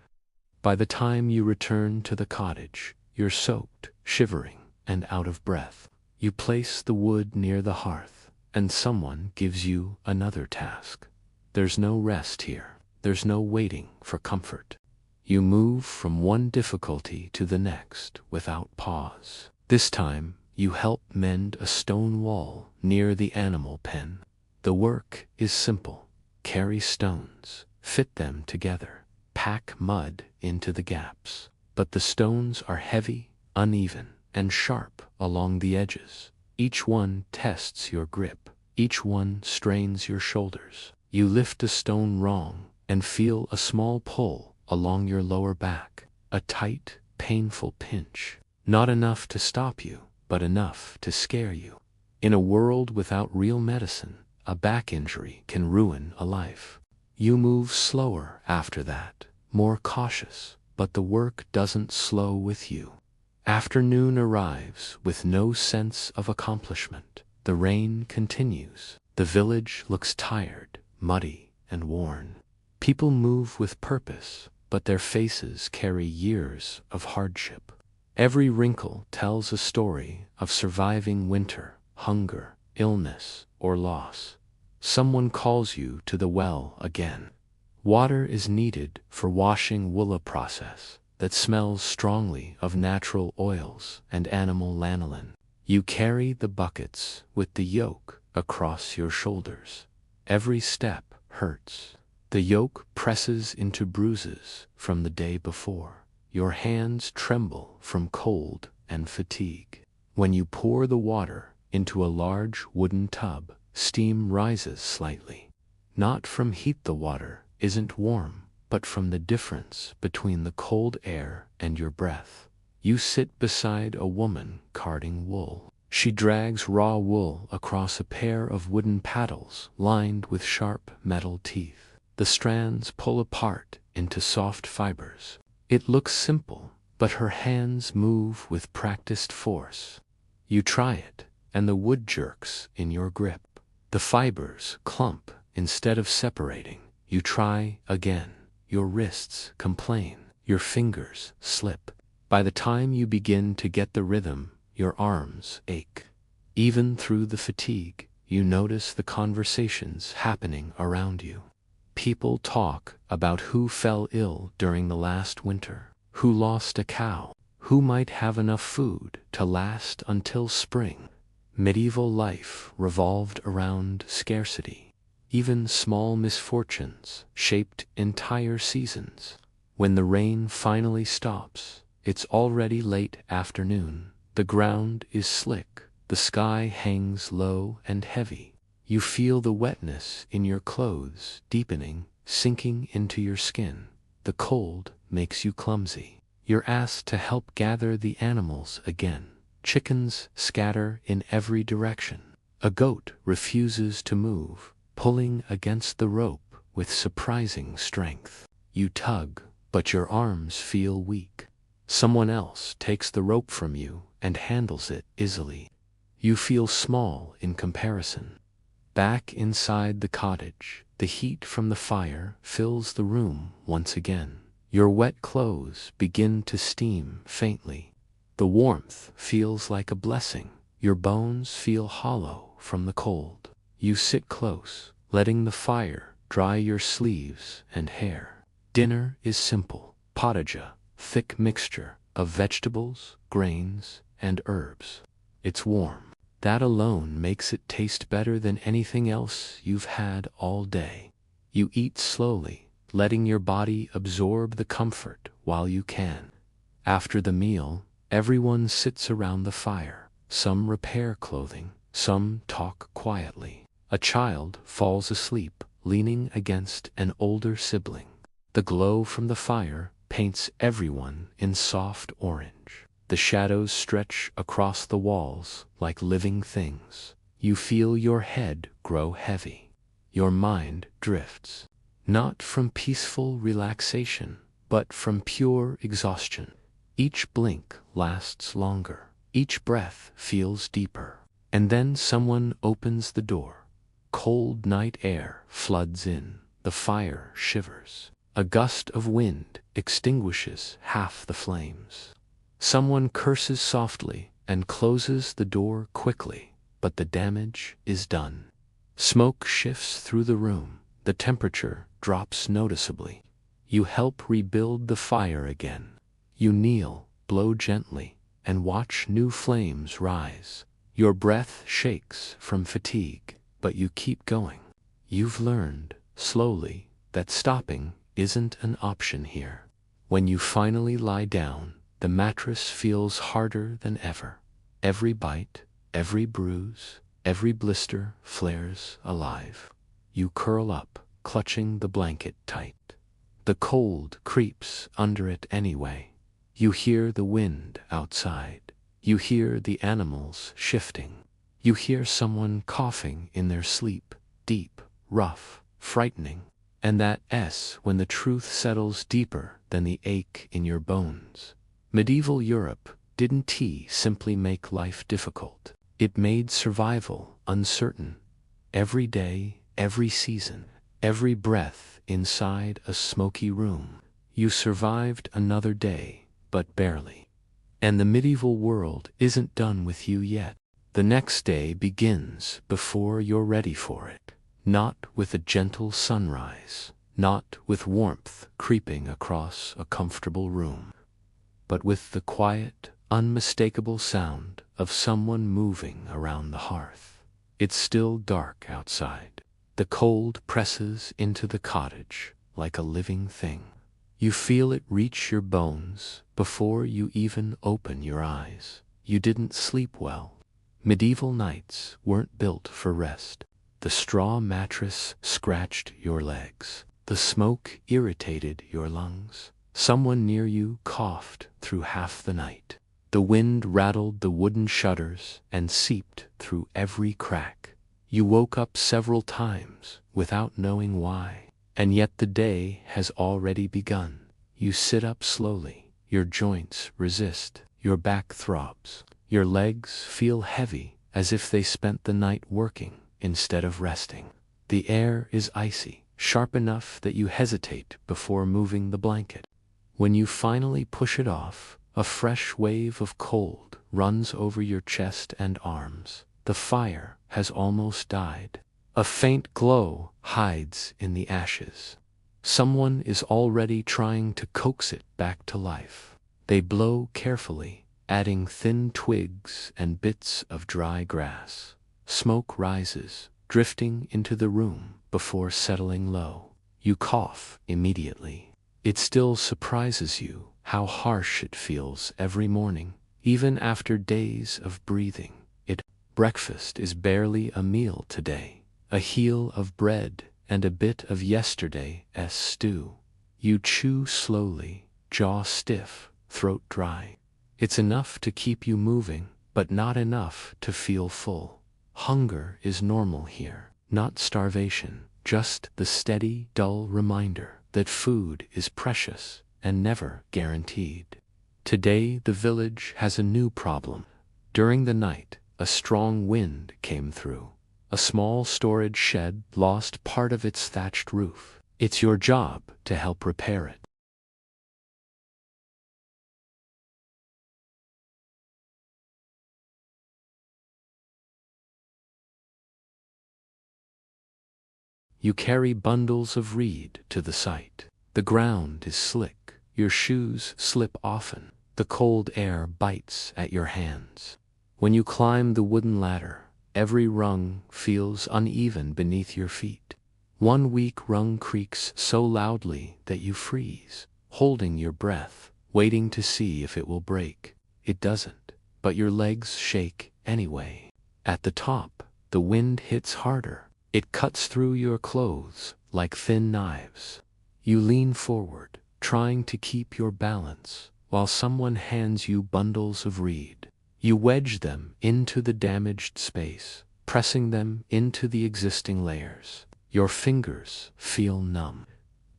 By the time you return to the cottage, you're soaked, shivering, and out of breath. You place the wood near the hearth, and someone gives you another task. There's no rest here. There's no waiting for comfort. You move from one difficulty to the next without pause. This time, you help mend a stone wall near the animal pen. The work is simple. Carry stones, fit them together, pack mud into the gaps. But the stones are heavy, uneven, and sharp along the edges. Each one tests your grip. Each one strains your shoulders. You lift a stone wrong and feel a small pull along your lower back. A tight, painful pinch. Not enough to stop you, but enough to scare you. In a world without real medicine, a back injury can ruin a life. You move slower after that, more cautious, but the work doesn't slow with you. Afternoon arrives with no sense of accomplishment. The rain continues. The village looks tired, muddy, and worn. People move with purpose, but their faces carry years of hardship. Every wrinkle tells a story of surviving winter, hunger, illness, or loss. Someone calls you to the well again. Water is needed for washing wool process that smells strongly of natural oils and animal lanolin. You carry the buckets with the yoke across your shoulders. Every step hurts. The yoke presses into bruises from the day before. Your hands tremble from cold and fatigue. When you pour the water into a large wooden tub, steam rises slightly. Not from heat, the water isn't warm, but from the difference between the cold air and your breath. You sit beside a woman carding wool. She drags raw wool across a pair of wooden paddles lined with sharp metal teeth. The strands pull apart into soft fibers. It looks simple, but her hands move with practiced force. You try it, and the wood jerks in your grip. The fibers clump instead of separating. You try again. Your wrists complain. Your fingers slip. By the time you begin to get the rhythm, your arms ache. Even through the fatigue, you notice the conversations happening around you. People talk about who fell ill during the last winter, who lost a cow, who might have enough food to last until spring. Medieval life revolved around scarcity. Even small misfortunes shaped entire seasons. When the rain finally stops, it's already late afternoon. The ground is slick. The sky hangs low and heavy. You feel the wetness in your clothes deepening, sinking into your skin. The cold makes you clumsy. You're asked to help gather the animals again. Chickens scatter in every direction. A goat refuses to move, pulling against the rope with surprising strength. You tug, but your arms feel weak. Someone else takes the rope from you and handles it easily. You feel small in comparison. Back inside the cottage, the heat from the fire fills the room once again. Your wet clothes begin to steam faintly. The warmth feels like a blessing. Your bones feel hollow from the cold. You sit close, letting the fire dry your sleeves and hair. Dinner is simple. Pottage, thick mixture of vegetables, grains, and herbs. It's warm. That alone makes it taste better than anything else you've had all day. You eat slowly, letting your body absorb the comfort while you can. After the meal, everyone sits around the fire. Some repair clothing, some talk quietly. A child falls asleep, leaning against an older sibling. The glow from the fire paints everyone in soft orange. The shadows stretch across the walls like living things. You feel your head grow heavy. Your mind drifts, not from peaceful relaxation, but from pure exhaustion. Each blink lasts longer. Each breath feels deeper. And then someone opens the door. Cold night air floods in. The fire shivers. A gust of wind extinguishes half the flames. Someone curses softly and closes the door quickly, but the damage is done. Smoke shifts through the room. The temperature drops noticeably. You help rebuild the fire again. You kneel, blow gently, and watch new flames rise. Your breath shakes from fatigue, but you keep going. You've learned, slowly, that stopping isn't an option here. When you finally lie down, the mattress feels harder than ever. Every bite, every bruise, every blister flares alive. You curl up, clutching the blanket tight. The cold creeps under it anyway. You hear the wind outside. You hear the animals shifting. You hear someone coughing in their sleep, deep, rough, frightening. And that S when the truth settles deeper than the ache in your bones. Medieval Europe didn't tea simply make life difficult. It made survival uncertain. Every day, every season, every breath inside a smoky room. You survived another day, but barely. And the medieval world isn't done with you yet. The next day begins before you're ready for it. Not with a gentle sunrise, not with warmth creeping across a comfortable room, but with the quiet, unmistakable sound of someone moving around the hearth. It's still dark outside. The cold presses into the cottage like a living thing. You feel it reach your bones before you even open your eyes. You didn't sleep well. Medieval nights weren't built for rest. The straw mattress scratched your legs. The smoke irritated your lungs. Someone near you coughed through half the night. The wind rattled the wooden shutters and seeped through every crack. You woke up several times without knowing why, and yet the day has already begun. You sit up slowly, Your joints resist, your back throbs, your legs feel heavy as if they spent the night working instead of resting. The air is icy, sharp enough that you hesitate before moving the blanket. When you finally push it off, a fresh wave of cold runs over your chest and arms. The fire has almost died. A faint glow hides in the ashes. Someone is already trying to coax it back to life. They blow carefully, adding thin twigs and bits of dry grass. Smoke rises, drifting into the room before settling low. You cough immediately. It still surprises you how harsh it feels every morning, even after days of breathing it. Breakfast is barely a meal today. A heel of bread and a bit of yesterday's stew. You chew slowly, jaw stiff, throat dry. It's enough to keep you moving, but not enough to feel full. Hunger is normal here, not starvation, just the steady, dull reminder that food is precious and never guaranteed. Today the village has a new problem. During the night, a strong wind came through. A small storage shed lost part of its thatched roof. It's your job to help repair it. You carry bundles of reed to the site. The ground is slick. Your shoes slip often. The cold air bites at your hands. When you climb the wooden ladder, every rung feels uneven beneath your feet. One weak rung creaks so loudly that you freeze, holding your breath, waiting to see if it will break. It doesn't, but your legs shake anyway. At the top, the wind hits harder. It cuts through your clothes like thin knives. You lean forward, trying to keep your balance, while someone hands you bundles of reed. You wedge them into the damaged space, pressing them into the existing layers. Your fingers feel numb.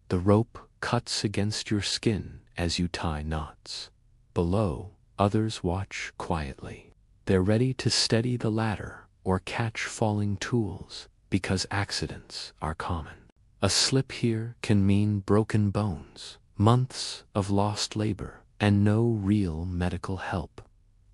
The rope cuts against your skin as you tie knots. Below, others watch quietly. They're ready to steady the ladder or catch falling tools, because accidents are common. A slip here can mean broken bones, months of lost labor, and no real medical help.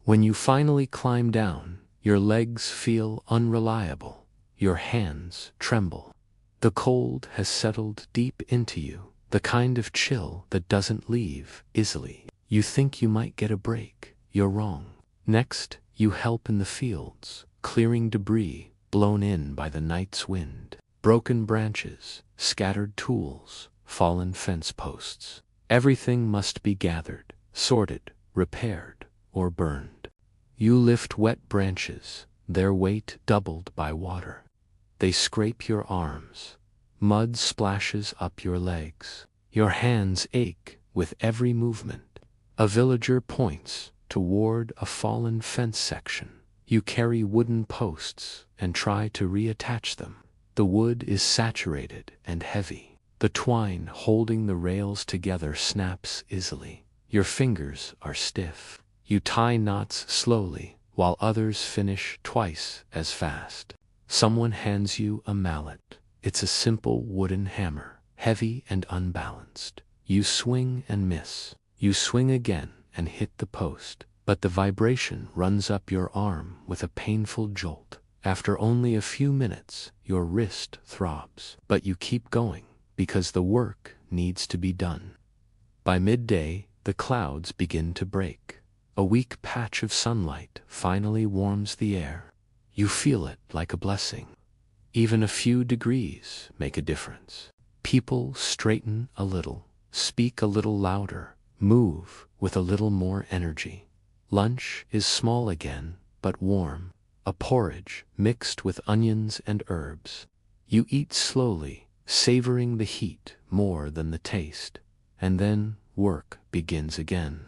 When you finally climb down, your legs feel unreliable. Your hands tremble. The cold has settled deep into you, the kind of chill that doesn't leave easily. You think you might get a break. You're wrong. Next, you help in the fields, clearing debris blown in by the night's wind. Broken branches, scattered tools, fallen fence posts. Everything must be gathered, sorted, repaired, or burned. You lift wet branches, their weight doubled by water. They scrape your arms. Mud splashes up your legs. Your hands ache with every movement. A villager points toward a fallen fence section. You carry wooden posts and try to reattach them. The wood is saturated and heavy. The twine holding the rails together snaps easily. Your fingers are stiff. You tie knots slowly, while others finish twice as fast. Someone hands you a mallet. It's a simple wooden hammer, heavy and unbalanced. You swing and miss. You swing again and hit the post, but the vibration runs up your arm with a painful jolt. After only a few minutes, your wrist throbs, but you keep going because the work needs to be done. By midday, the clouds begin to break. A weak patch of sunlight finally warms the air. You feel it like a blessing. Even a few degrees make a difference. People straighten a little, speak a little louder, move with a little more energy. Lunch is small again, but warm. A porridge mixed with onions and herbs. You eat slowly, savoring the heat more than the taste. And then work begins again.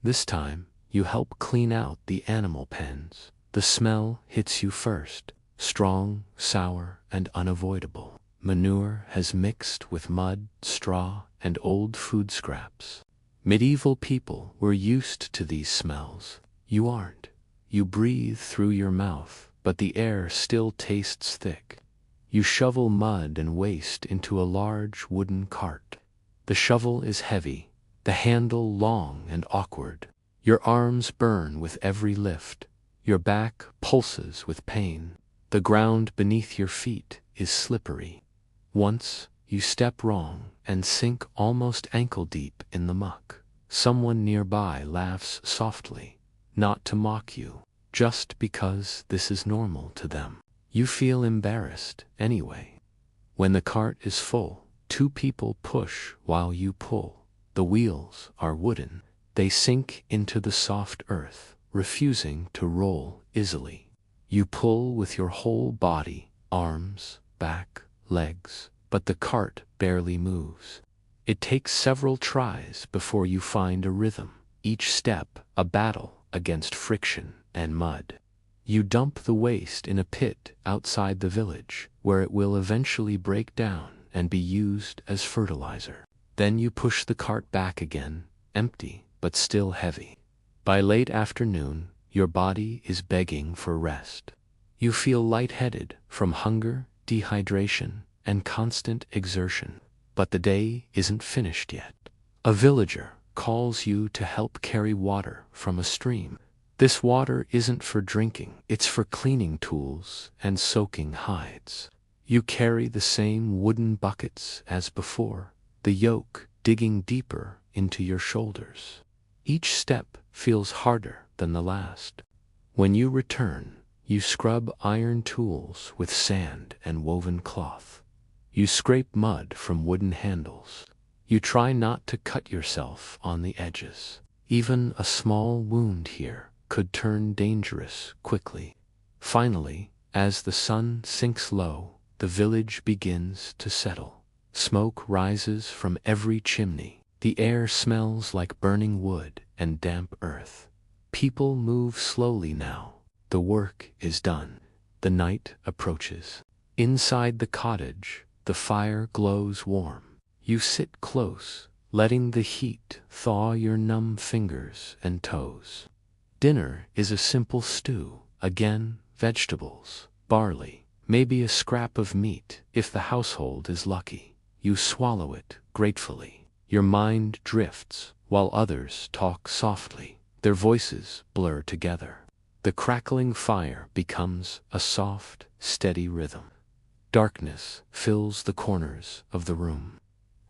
This time, you help clean out the animal pens. The smell hits you first, strong, sour, and unavoidable. Manure has mixed with mud, straw, and old food scraps. Medieval people were used to these smells. You aren't. You breathe through your mouth, but the air still tastes thick. You shovel mud and waste into a large wooden cart. The shovel is heavy, the handle long and awkward. Your arms burn with every lift. Your back pulses with pain. The ground beneath your feet is slippery. Once, you step wrong and sink almost ankle-deep in the muck. Someone nearby laughs softly, not to mock you, just because this is normal to them. You feel embarrassed anyway. When the cart is full, two people push while you pull. The wheels are wooden. They sink into the soft earth, refusing to roll easily. You pull with your whole body, arms, back, legs, but the cart barely moves. It takes several tries before you find a rhythm, each step a battle against friction and mud. You dump the waste in a pit outside the village, where it will eventually break down and be used as fertilizer. Then you push the cart back again, empty but still heavy. By late afternoon, your body is begging for rest. You feel lightheaded from hunger, dehydration, and constant exertion. But the day isn't finished yet. A villager calls you to help carry water from a stream. This water isn't for drinking, it's for cleaning tools and soaking hides. You carry the same wooden buckets as before, the yoke digging deeper into your shoulders. Each step feels harder than the last. When you return, you scrub iron tools with sand and woven cloth. You scrape mud from wooden handles. You try not to cut yourself on the edges. Even a small wound here could turn dangerous quickly. Finally, as the sun sinks low, the village begins to settle. Smoke rises from every chimney. The air smells like burning wood and damp earth. People move slowly now. The work is done. The night approaches. Inside the cottage, the fire glows warm. You sit close, letting the heat thaw your numb fingers and toes. Dinner is a simple stew, again vegetables, barley, maybe a scrap of meat if the household is lucky. You swallow it gratefully. Your mind drifts while others talk softly. Their voices blur together. The crackling fire becomes a soft, steady rhythm. Darkness fills the corners of the room.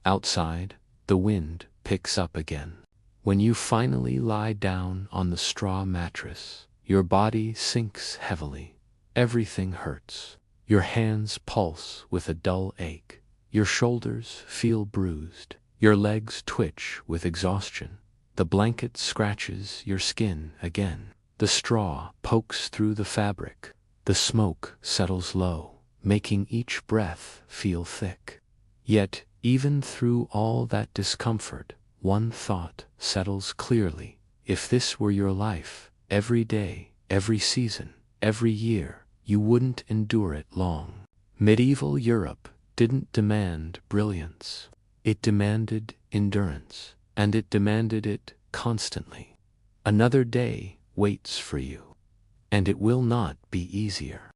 Outside, the wind picks up again. When you finally lie down on the straw mattress, your body sinks heavily. Everything hurts. Your hands pulse with a dull ache. Your shoulders feel bruised. Your legs twitch with exhaustion. The blanket scratches your skin again. The straw pokes through the fabric. The smoke settles low, making each breath feel thick. Yet, even through all that discomfort, one thought settles clearly. If this were your life, every day, every season, every year, you wouldn't endure it long. Medieval Europe didn't demand brilliance. It demanded endurance, and it demanded it constantly. Another day waits for you, and it will not be easier.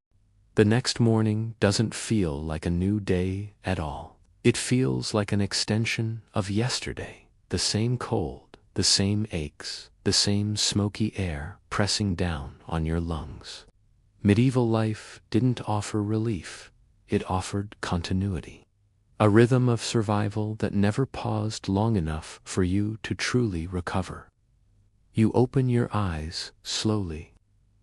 The next morning doesn't feel like a new day at all. It feels like an extension of yesterday. The same cold, the same aches, the same smoky air pressing down on your lungs. Medieval life didn't offer relief. It offered continuity. A rhythm of survival that never paused long enough for you to truly recover. You open your eyes slowly.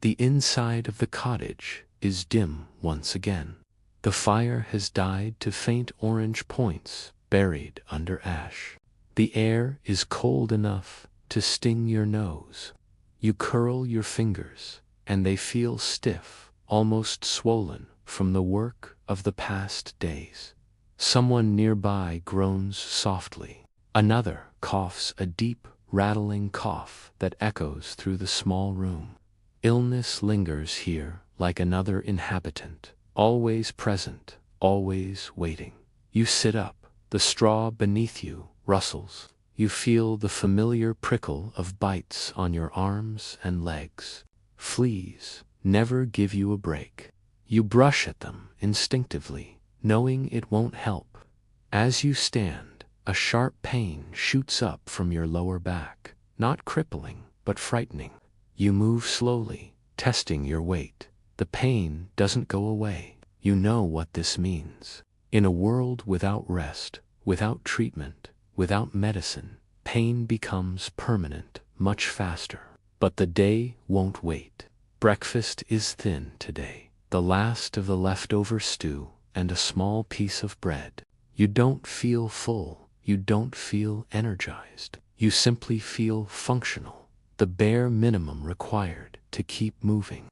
The inside of the cottage is dim once again. The fire has died to faint orange points buried under ash. The air is cold enough to sting your nose. You curl your fingers, and they feel stiff, almost swollen from the work of the past days. Someone nearby groans softly. Another coughs a deep, rattling cough that echoes through the small room. Illness lingers here like another inhabitant, always present, always waiting. You sit up. The straw beneath you rustles. You feel the familiar prickle of bites on your arms and legs. Fleas never give you a break. You brush at them instinctively, knowing it won't help. As you stand, a sharp pain shoots up from your lower back, not crippling, but frightening. You move slowly, testing your weight. The pain doesn't go away. You know what this means. In a world without rest, without treatment, without medicine, pain becomes permanent much faster. But the day won't wait. Breakfast is thin today. The last of the leftover stew and a small piece of bread. You don't feel full. You don't feel energized. You simply feel functional. The bare minimum required to keep moving.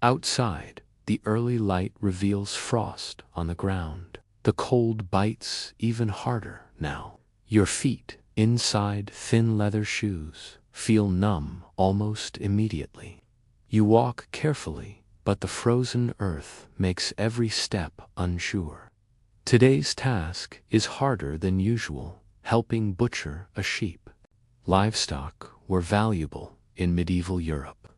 Outside, the early light reveals frost on the ground. The cold bites even harder now. Your feet, inside thin leather shoes, feel numb almost immediately. You walk carefully, but the frozen earth makes every step unsure. Today's task is harder than usual, helping butcher a sheep. Livestock were valuable in medieval Europe.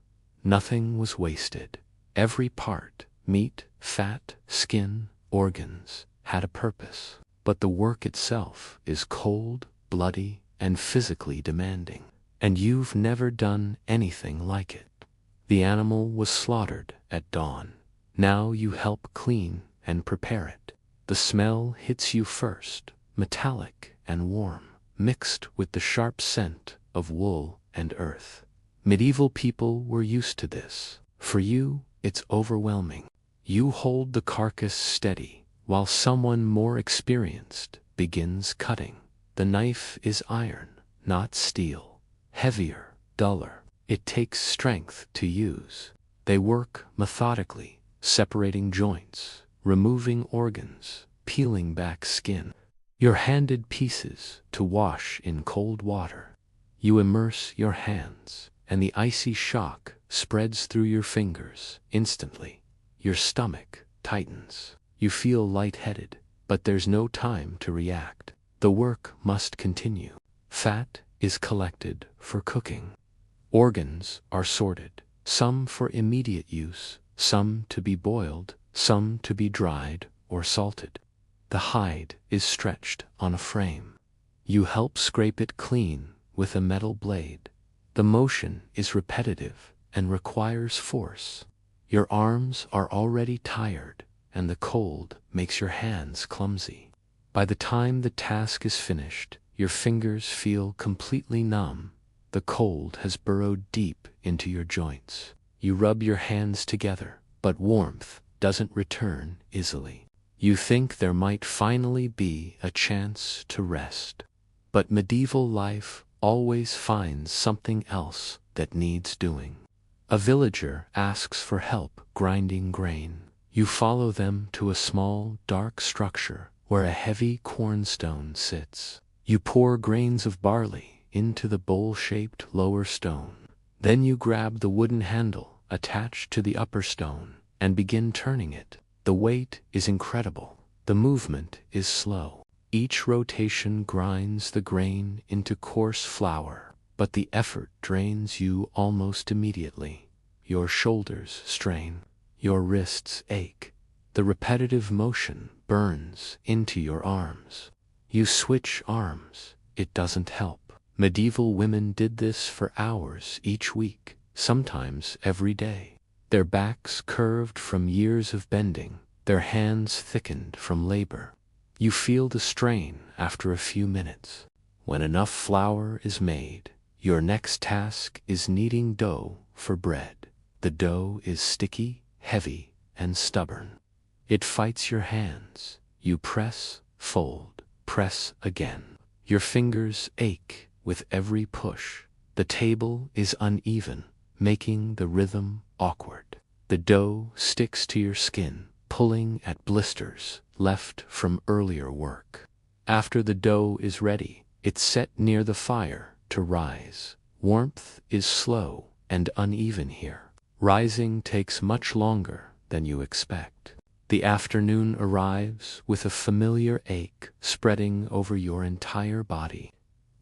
Nothing was wasted. Every part, meat, fat, skin, organs, had a purpose. But the work itself is cold, bloody, and physically demanding. And you've never done anything like it. The animal was slaughtered at dawn. Now you help clean and prepare it. The smell hits you first, metallic and warm, mixed with the sharp scent of wool and earth. Medieval people were used to this. For you, it's overwhelming. You hold the carcass steady, while someone more experienced begins cutting. The knife is iron, not steel. Heavier, duller. It takes strength to use. They work methodically, separating joints, removing organs, peeling back skin. You're handed pieces to wash in cold water. You immerse your hands, and the icy shock spreads through your fingers instantly. Your stomach tightens. You feel lightheaded, but there's no time to react. The work must continue. Fat is collected for cooking. Organs are sorted, some for immediate use, some to be boiled, some to be dried or salted. The hide is stretched on a frame. You help scrape it clean with a metal blade. The motion is repetitive and requires force. Your arms are already tired, and the cold makes your hands clumsy. By the time the task is finished, your fingers feel completely numb. The cold has burrowed deep into your joints. You rub your hands together, but warmth doesn't return easily. You think there might finally be a chance to rest. But medieval life always finds something else that needs doing. A villager asks for help grinding grain. You follow them to a small, dark structure where a heavy cornstone sits. You pour grains of barley into the bowl-shaped lower stone. Then you grab the wooden handle attached to the upper stone and begin turning it. The weight is incredible. The movement is slow. Each rotation grinds the grain into coarse flour, but the effort drains you almost immediately. Your shoulders strain. Your wrists ache. The repetitive motion burns into your arms. You switch arms. It doesn't help. Medieval women did this for hours each week, sometimes every day. Their backs curved from years of bending, their hands thickened from labor. You feel the strain after a few minutes. When enough flour is made, your next task is kneading dough for bread. The dough is sticky, heavy, and stubborn. It fights your hands. You press, fold, press again. Your fingers ache with every push. The table is uneven, making the rhythm awkward. The dough sticks to your skin, pulling at blisters left from earlier work. After the dough is ready, it's set near the fire to rise. Warmth is slow and uneven here. Rising takes much longer than you expect. The afternoon arrives with a familiar ache spreading over your entire body.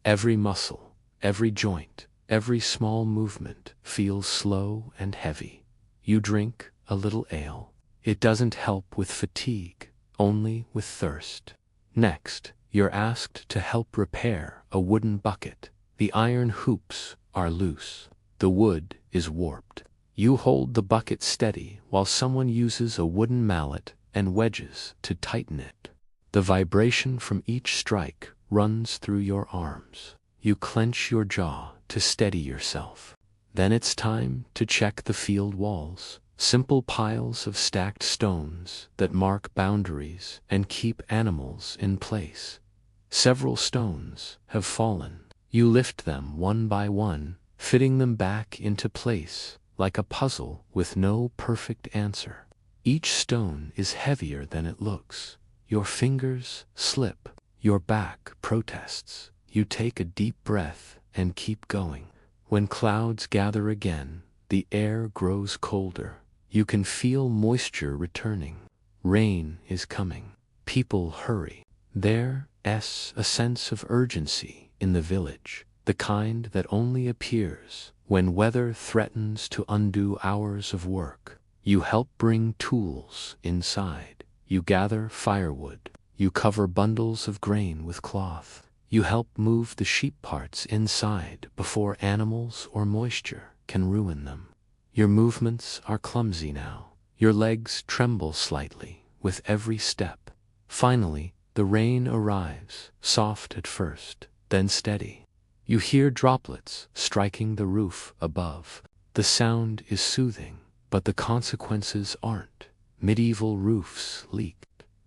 Every muscle, every joint, every small movement feels slow and heavy. You drink a little ale. It doesn't help with fatigue, only with thirst. Next, you're asked to help repair a wooden bucket. The iron hoops are loose. The wood is warped. You hold the bucket steady while someone uses a wooden mallet and wedges to tighten it. The vibration from each strike runs through your arms. You clench your jaw to steady yourself. Then it's time to check the field walls. Simple piles of stacked stones that mark boundaries and keep animals in place. Several stones have fallen. You lift them one by one, fitting them back into place, like a puzzle with no perfect answer. Each stone is heavier than it looks. Your fingers slip. Your back protests. You take a deep breath and keep going. When clouds gather again, the air grows colder. You can feel moisture returning. Rain is coming. People hurry. There's a sense of urgency in the village, the kind that only appears when weather threatens to undo hours of work. You help bring tools inside. You gather firewood. You cover bundles of grain with cloth. You help move the sheep parts inside before animals or moisture can ruin them. Your movements are clumsy now. Your legs tremble slightly with every step. Finally, the rain arrives, soft at first, then steady. You hear droplets striking the roof above. The sound is soothing, but the consequences aren't. Medieval roofs leak.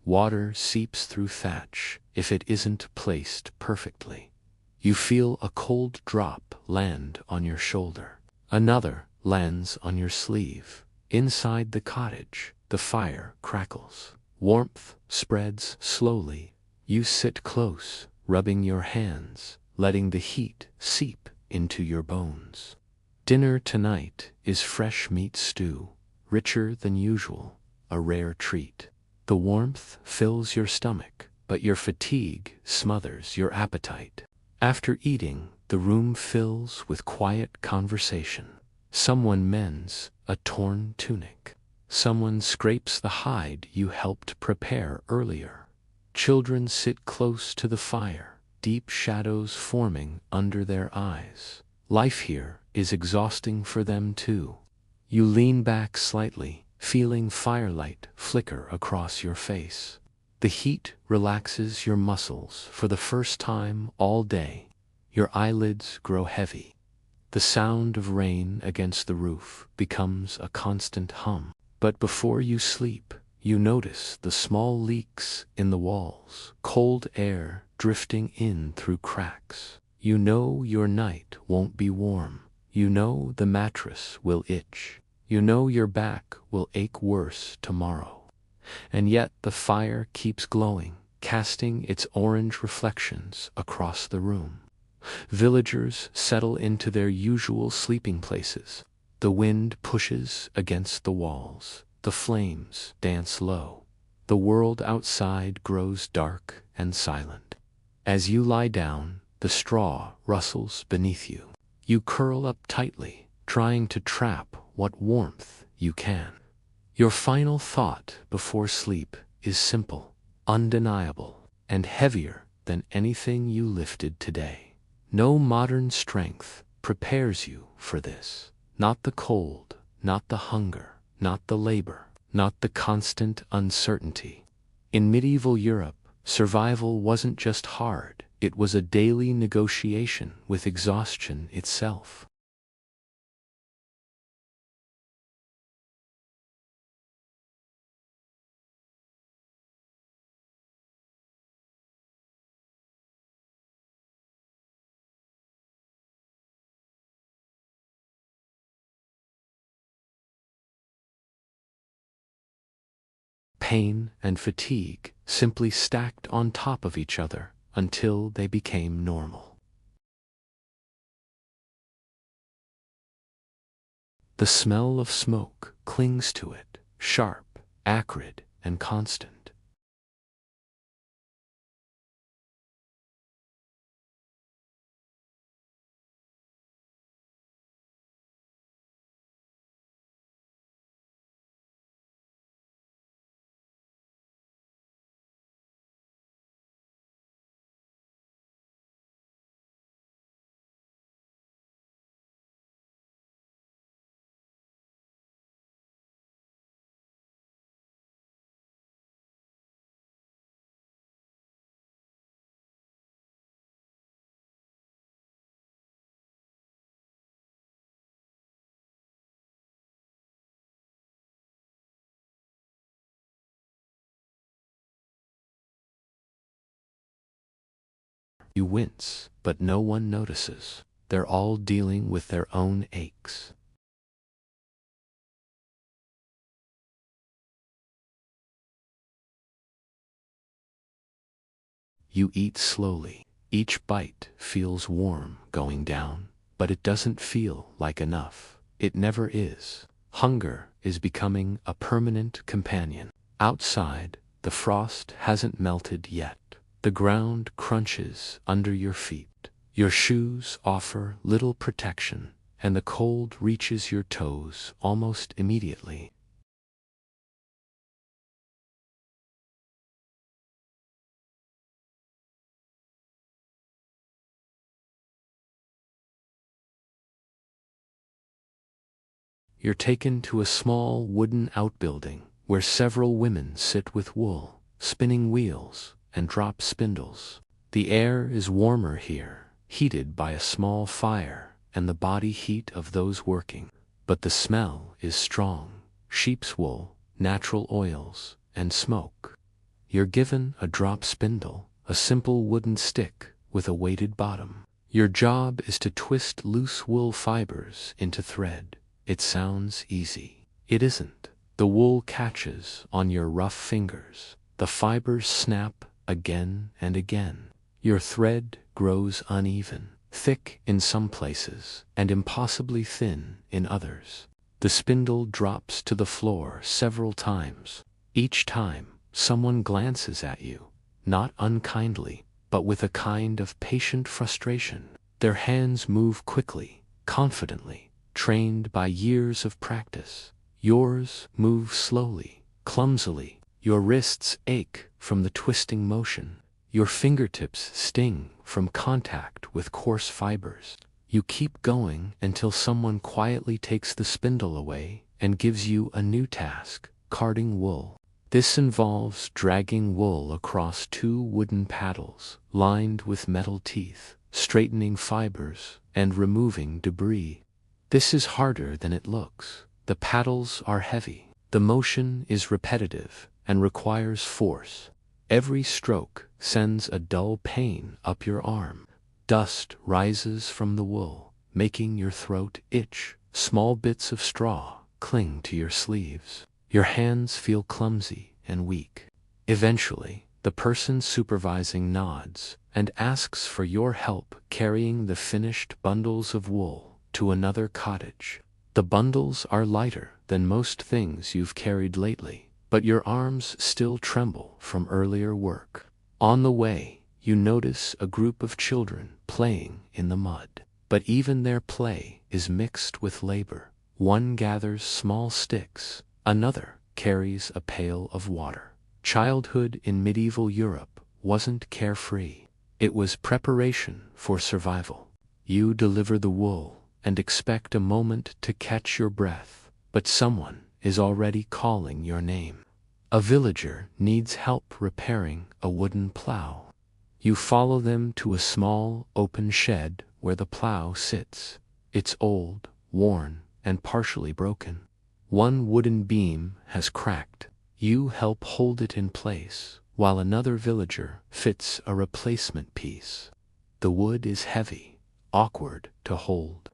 Water seeps through thatch if it isn't placed perfectly. You feel a cold drop land on your shoulder. Another lands on your sleeve. Inside the cottage, the fire crackles. Warmth spreads slowly. You sit close, rubbing your hands, letting the heat seep into your bones. Dinner tonight is fresh meat stew, richer than usual, a rare treat. The warmth fills your stomach, but your fatigue smothers your appetite. After eating, the room fills with quiet conversation. Someone mends a torn tunic. Someone scrapes the hide you helped prepare earlier. Children sit close to the fire, deep shadows forming under their eyes. Life here is exhausting for them too. You lean back slightly, feeling firelight flicker across your face. The heat relaxes your muscles for the first time all day. Your eyelids grow heavy. The sound of rain against the roof becomes a constant hum. But before you sleep, you notice the small leaks in the walls, cold air drifting in through cracks. You know your night won't be warm. You know the mattress will itch. You know your back will ache worse tomorrow. And yet the fire keeps glowing, casting its orange reflections across the room. Villagers settle into their usual sleeping places. The wind pushes against the walls. The flames dance low. The world outside grows dark and silent. As you lie down, the straw rustles beneath you. You curl up tightly, trying to trap what warmth you can. Your final thought before sleep is simple, undeniable, and heavier than anything you lifted today. No modern strength prepares you for this. Not the cold, not the hunger, not the labor, not the constant uncertainty. In medieval Europe, survival wasn't just hard, it was a daily negotiation with exhaustion itself. Pain and fatigue simply stacked on top of each other until they became normal. The smell of smoke clings to it, sharp, acrid, and constant. You wince, but no one notices. They're all dealing with their own aches. You eat slowly. Each bite feels warm going down, but it doesn't feel like enough. It never is. Hunger is becoming a permanent companion. Outside, the frost hasn't melted yet. The ground crunches under your feet. Your shoes offer little protection, and the cold reaches your toes almost immediately. You're taken to a small wooden outbuilding where several women sit with wool, spinning wheels, and drop spindles. The air is warmer here, heated by a small fire and the body heat of those working. But the smell is strong: sheep's wool, natural oils, and smoke. You're given a drop spindle, a simple wooden stick with a weighted bottom. Your job is to twist loose wool fibers into thread. It sounds easy. It isn't. The wool catches on your rough fingers. The fibers snap again and again. Your thread grows uneven, thick in some places, and impossibly thin in others. The spindle drops to the floor several times. Each time, someone glances at you, not unkindly, but with a kind of patient frustration. Their hands move quickly, confidently, trained by years of practice. Yours move slowly, clumsily. Your wrists ache from the twisting motion. Your fingertips sting from contact with coarse fibers. You keep going until someone quietly takes the spindle away and gives you a new task: carding wool. This involves dragging wool across two wooden paddles lined with metal teeth, straightening fibers, and removing debris. This is harder than it looks. The paddles are heavy. The motion is repetitive and requires force. Every stroke sends a dull pain up your arm. Dust rises from the wool, making your throat itch. Small bits of straw cling to your sleeves. Your hands feel clumsy and weak. Eventually, the person supervising nods and asks for your help carrying the finished bundles of wool to another cottage. The bundles are lighter than most things you've carried lately, but your arms still tremble from earlier work. On the way, you notice a group of children playing in the mud, but even their play is mixed with labor. One gathers small sticks, another carries a pail of water. Childhood in medieval Europe wasn't carefree. It was preparation for survival. You deliver the wool and expect a moment to catch your breath, but someone is already calling your name. A villager needs help repairing a wooden plow. You follow them to a small, open shed where the plow sits. It's old, worn, and partially broken. One wooden beam has cracked. You help hold it in place, while another villager fits a replacement piece. The wood is heavy, awkward to hold.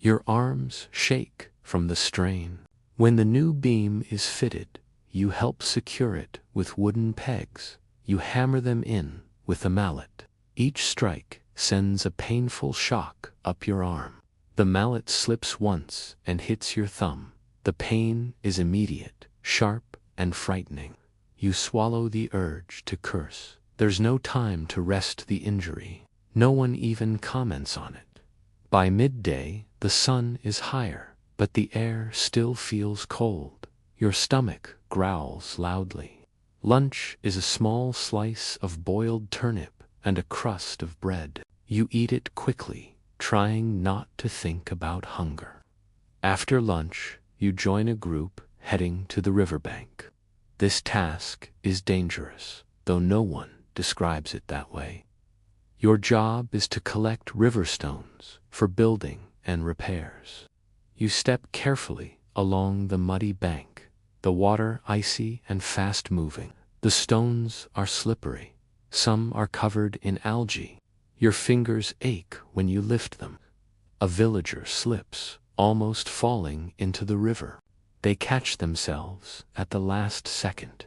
Your arms shake from the strain. When the new beam is fitted, you help secure it with wooden pegs. You hammer them in with a mallet. Each strike sends a painful shock up your arm. The mallet slips once and hits your thumb. The pain is immediate, sharp, and frightening. You swallow the urge to curse. There's no time to rest the injury. No one even comments on it. By midday, the sun is higher, but the air still feels cold. Your stomach growls loudly. Lunch is a small slice of boiled turnip and a crust of bread. You eat it quickly, trying not to think about hunger. After lunch, you join a group heading to the riverbank. This task is dangerous, though no one describes it that way. Your job is to collect river stones for building and repairs. You step carefully along the muddy bank, the water icy and fast-moving. The stones are slippery. Some are covered in algae. Your fingers ache when you lift them. A villager slips, almost falling into the river. They catch themselves at the last second.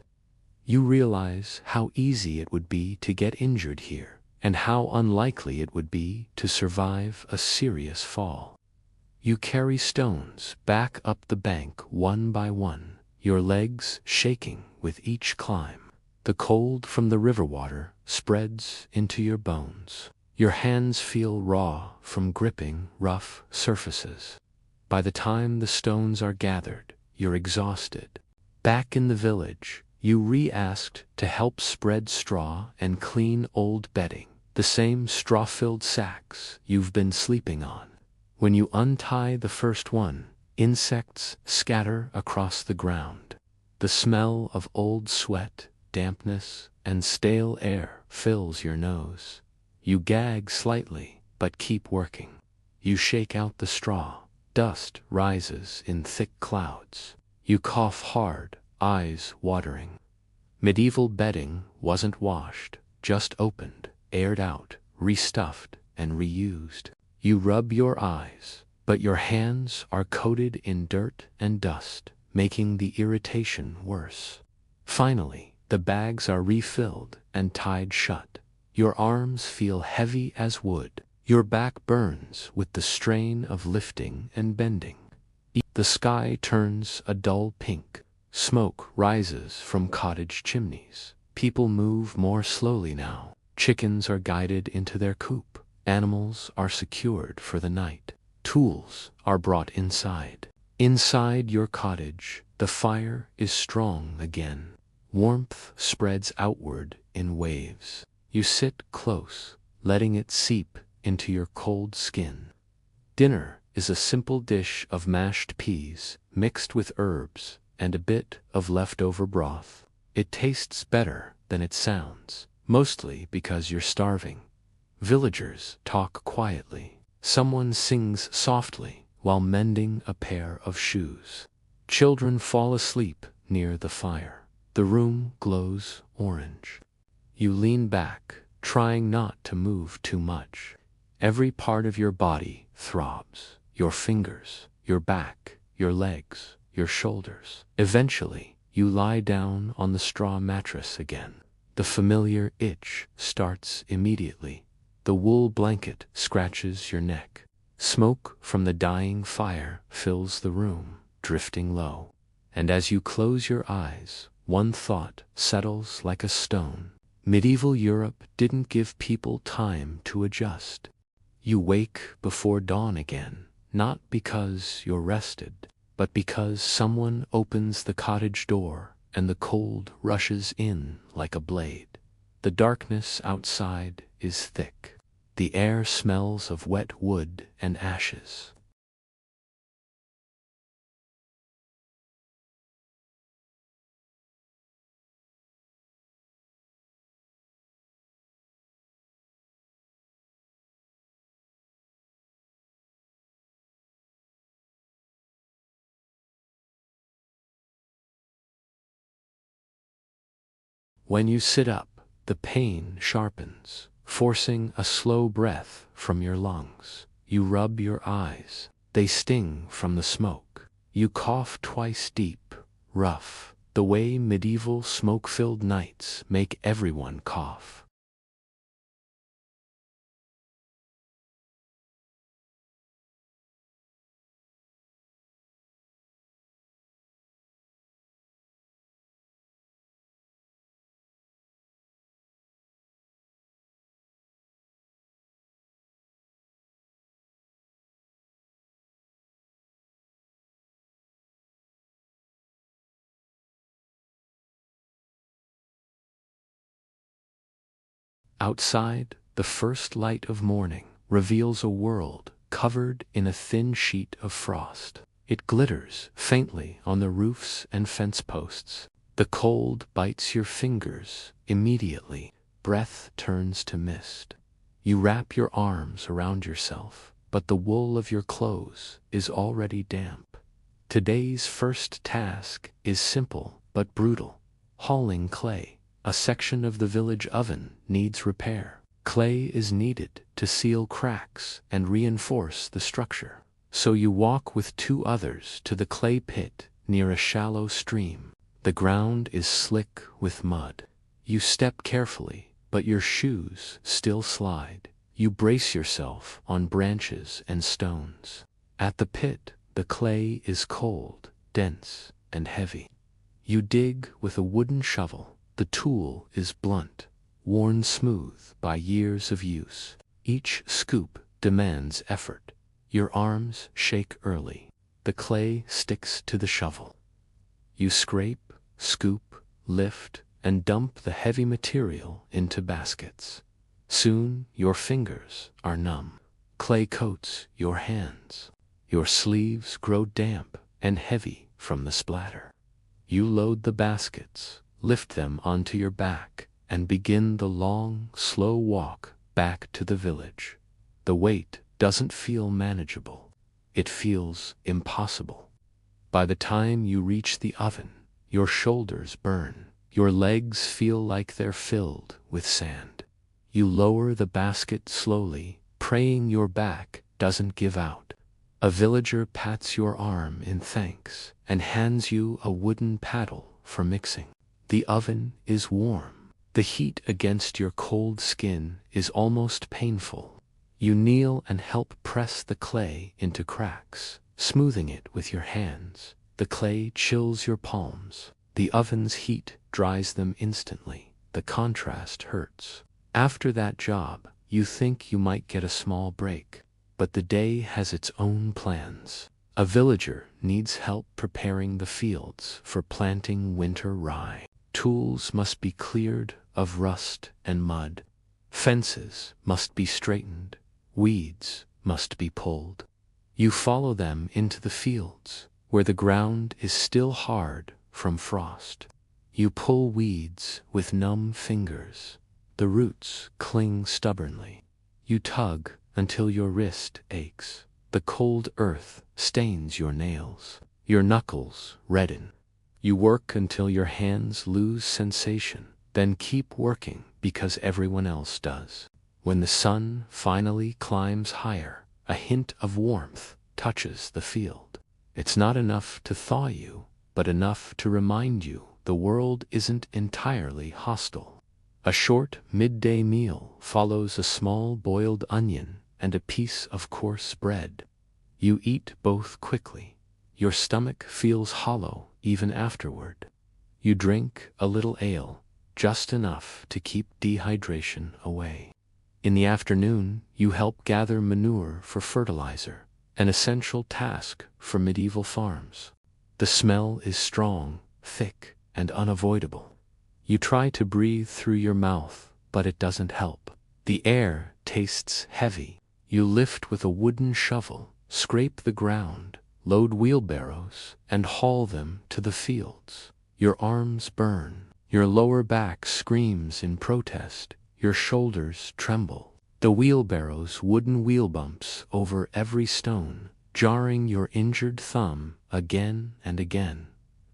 You realize how easy it would be to get injured here, and how unlikely it would be to survive a serious fall. You carry stones back up the bank one by one, your legs shaking with each climb. The cold from the river water spreads into your bones. Your hands feel raw from gripping rough surfaces. By the time the stones are gathered, you're exhausted. Back in the village, you re-asked to help spread straw and clean old bedding, the same straw-filled sacks you've been sleeping on. When you untie the first one, insects scatter across the ground. The smell of old sweat, dampness, and stale air fills your nose. You gag slightly, but keep working. You shake out the straw. Dust rises in thick clouds. You cough hard, eyes watering. Medieval bedding wasn't washed, just opened, aired out, restuffed, and reused. You rub your eyes, but your hands are coated in dirt and dust, making the irritation worse. Finally, the bags are refilled and tied shut. Your arms feel heavy as wood. Your back burns with the strain of lifting and bending. The sky turns a dull pink. Smoke rises from cottage chimneys. People move more slowly now. Chickens are guided into their coop. Animals are secured for the night. Tools are brought inside. Inside your cottage, the fire is strong again. Warmth spreads outward in waves. You sit close, letting it seep into your cold skin. Dinner is a simple dish of mashed peas mixed with herbs and a bit of leftover broth. It tastes better than it sounds, mostly because you're starving. Villagers talk quietly. Someone sings softly while mending a pair of shoes. Children fall asleep near the fire. The room glows orange. You lean back, trying not to move too much. Every part of your body throbs. Your fingers, your back, your legs, your shoulders. Eventually, you lie down on the straw mattress again. The familiar itch starts immediately. The wool blanket scratches your neck. Smoke from the dying fire fills the room, drifting low. And as you close your eyes, one thought settles like a stone. Medieval Europe didn't give people time to adjust. You wake before dawn again, not because you're rested, but because someone opens the cottage door and the cold rushes in like a blade. The darkness outside is thick. The air smells of wet wood and ashes. When you sit up, the pain sharpens, forcing a slow breath from your lungs. You rub your eyes. They sting from the smoke. You cough twice deep, rough, the way medieval smoke-filled nights make everyone cough. Outside, the first light of morning reveals a world covered in a thin sheet of frost. It glitters faintly on the roofs and fence posts. The cold bites your fingers immediately. Breath turns to mist. You wrap your arms around yourself, but the wool of your clothes is already damp. Today's first task is simple but brutal. Hauling clay. A section of the village oven needs repair. Clay is needed to seal cracks and reinforce the structure. So you walk with 2 others to the clay pit near a shallow stream. The ground is slick with mud. You step carefully, but your shoes still slide. You brace yourself on branches and stones. At the pit, the clay is cold, dense, and heavy. You dig with a wooden shovel. The tool is blunt, worn smooth by years of use. Each scoop demands effort. Your arms shake early. The clay sticks to the shovel. You scrape, scoop, lift, and dump the heavy material into baskets. Soon your fingers are numb. Clay coats your hands. Your sleeves grow damp and heavy from the splatter. You load the baskets, lift them onto your back, and begin the long, slow walk back to the village. The weight doesn't feel manageable. It feels impossible. By the time you reach the oven, your shoulders burn. Your legs feel like they're filled with sand. You lower the basket slowly, praying your back doesn't give out. A villager pats your arm in thanks and hands you a wooden paddle for mixing. The oven is warm. The heat against your cold skin is almost painful. You kneel and help press the clay into cracks, smoothing it with your hands. The clay chills your palms. The oven's heat dries them instantly. The contrast hurts. After that job, you think you might get a small break. But the day has its own plans. A villager needs help preparing the fields for planting winter rye. Tools must be cleared of rust and mud. Fences must be straightened. Weeds must be pulled. You follow them into the fields, where the ground is still hard from frost. You pull weeds with numb fingers. The roots cling stubbornly. You tug until your wrist aches. The cold earth stains your nails. Your knuckles redden. You work until your hands lose sensation, then keep working because everyone else does. When the sun finally climbs higher, a hint of warmth touches the field. It's not enough to thaw you, but enough to remind you the world isn't entirely hostile. A short midday meal follows a small boiled onion and a piece of coarse bread. You eat both quickly. Your stomach feels hollow even afterward. You drink a little ale, just enough to keep dehydration away. In the afternoon, you help gather manure for fertilizer, an essential task for medieval farms. The smell is strong, thick, and unavoidable. You try to breathe through your mouth, but it doesn't help. The air tastes heavy. You lift with a wooden shovel, scrape the ground, load wheelbarrows, and haul them to the fields. Your arms burn. Your lower back screams in protest. Your shoulders tremble. The wheelbarrow's wooden wheel bumps over every stone, jarring your injured thumb again and again.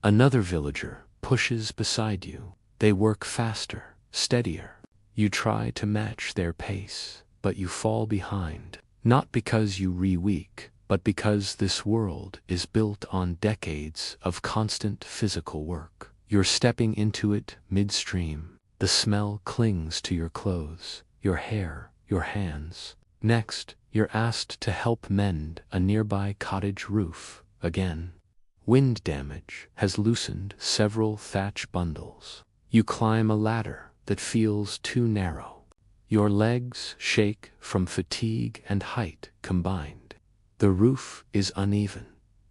Another villager pushes beside you. They work faster, steadier. You try to match their pace, but you fall behind. Not because you weak, but because this world is built on decades of constant physical work. You're stepping into it midstream. The smell clings to your clothes, your hair, your hands. Next, you're asked to help mend a nearby cottage roof again. Wind damage has loosened several thatch bundles. You climb a ladder that feels too narrow. Your legs shake from fatigue and height combined. The roof is uneven.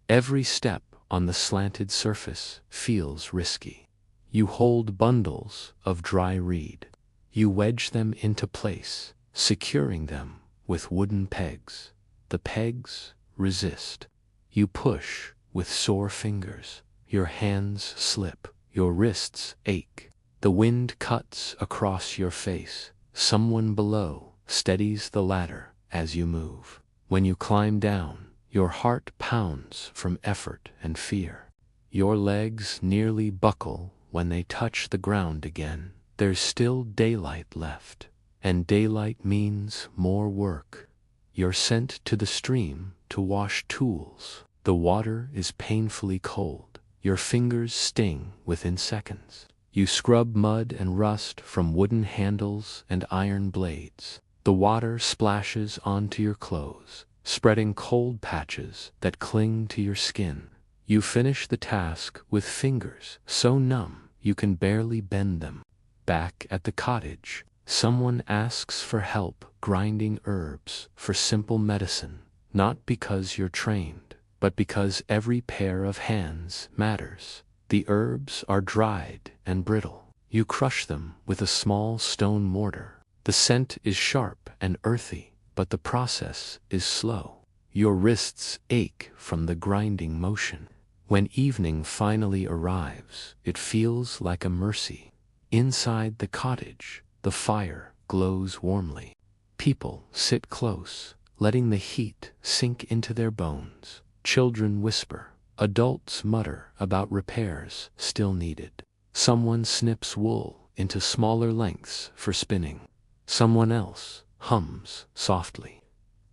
Every step on the slanted surface feels risky. You hold bundles of dry reed. You wedge them into place, securing them with wooden pegs. The pegs resist. You push with sore fingers. Your hands slip. Your wrists ache. The wind cuts across your face. Someone below steadies the ladder as you move. When you climb down, your heart pounds from effort and fear. Your legs nearly buckle when they touch the ground again. There's still daylight left. and daylight means more work. You're sent to the stream to wash tools. The water is painfully cold. Your fingers sting within seconds. You scrub mud and rust from wooden handles and iron blades. The water splashes onto your clothes, spreading cold patches that cling to your skin. You finish the task with fingers so numb you can barely bend them. Back at the cottage, someone asks for help grinding herbs for simple medicine, not because you're trained, but because every pair of hands matters. The herbs are dried and brittle. You crush them with a small stone mortar. The scent is sharp and earthy, but the process is slow. Your wrists ache from the grinding motion. When evening finally arrives, it feels like a mercy. Inside the cottage, the fire glows warmly. People sit close, letting the heat sink into their bones. Children whisper. Adults mutter about repairs still needed. Someone snips wool into smaller lengths for spinning. Someone else hums softly.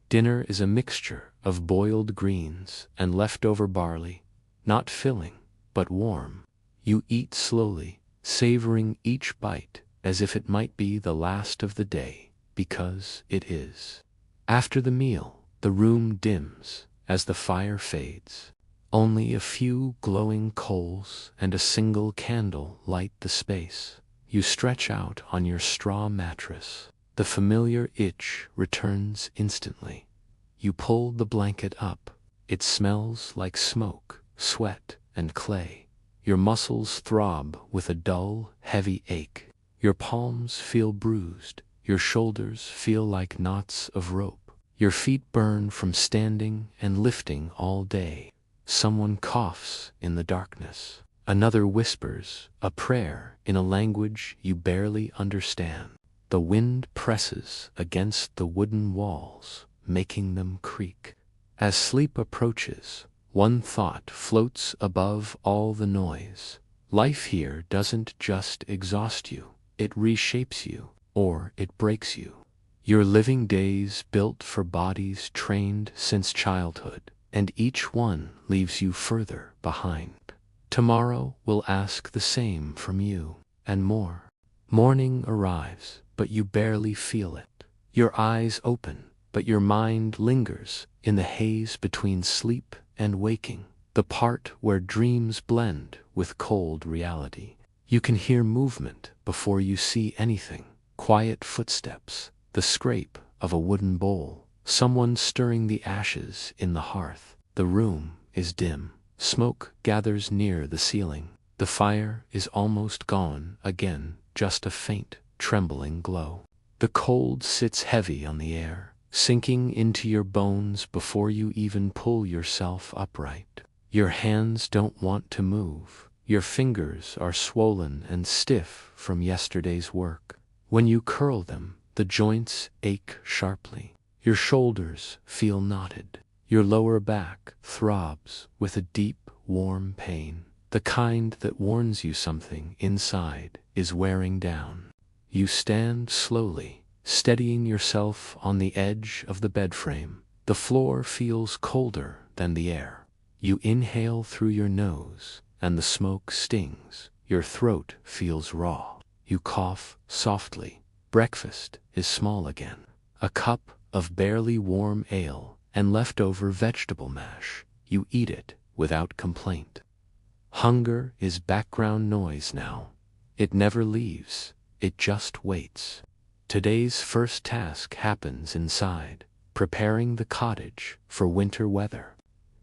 Dinner is a mixture of boiled greens and leftover barley, not filling, but warm. You eat slowly, savoring each bite as if it might be the last of the day, because it is. After the meal, the room dims as the fire fades. Only a few glowing coals and a single candle light the space. You stretch out on your straw mattress. The familiar itch returns instantly. You pull the blanket up. It smells like smoke, sweat, and clay. Your muscles throb with a dull, heavy ache. Your palms feel bruised. Your shoulders feel like knots of rope. Your feet burn from standing and lifting all day. Someone coughs in the darkness. Another whispers a prayer in a language you barely understand. The wind presses against the wooden walls, making them creak. As sleep approaches, one thought floats above all the noise. Life here doesn't just exhaust you, it reshapes you, or it breaks you. You're living days built for bodies trained since childhood, and each one leaves you further behind. Tomorrow will ask the same from you, and more. Morning arrives, but you barely feel it. Your eyes open, but your mind lingers in the haze between sleep and waking, the part where dreams blend with cold reality. You can hear movement before you see anything, quiet footsteps, the scrape of a wooden bowl, someone stirring the ashes in the hearth. The room is dim. Smoke gathers near the ceiling. The fire is almost gone again, just a faint, trembling glow. The cold sits heavy on the air, sinking into your bones before you even pull yourself upright. Your hands don't want to move. Your fingers are swollen and stiff from yesterday's work. When you curl them, the joints ache sharply. Your shoulders feel knotted. Your lower back throbs with a deep, warm pain, the kind that warns you something inside is wearing down. You stand slowly, steadying yourself on the edge of the bed frame. The floor feels colder than the air. You inhale through your nose, and the smoke stings. Your throat feels raw. You cough softly. Breakfast is small again. A cup of barely warm ale and leftover vegetable mash. You eat it without complaint. Hunger is background noise now. It never leaves. It just waits. Today's first task happens inside, preparing the cottage for winter weather.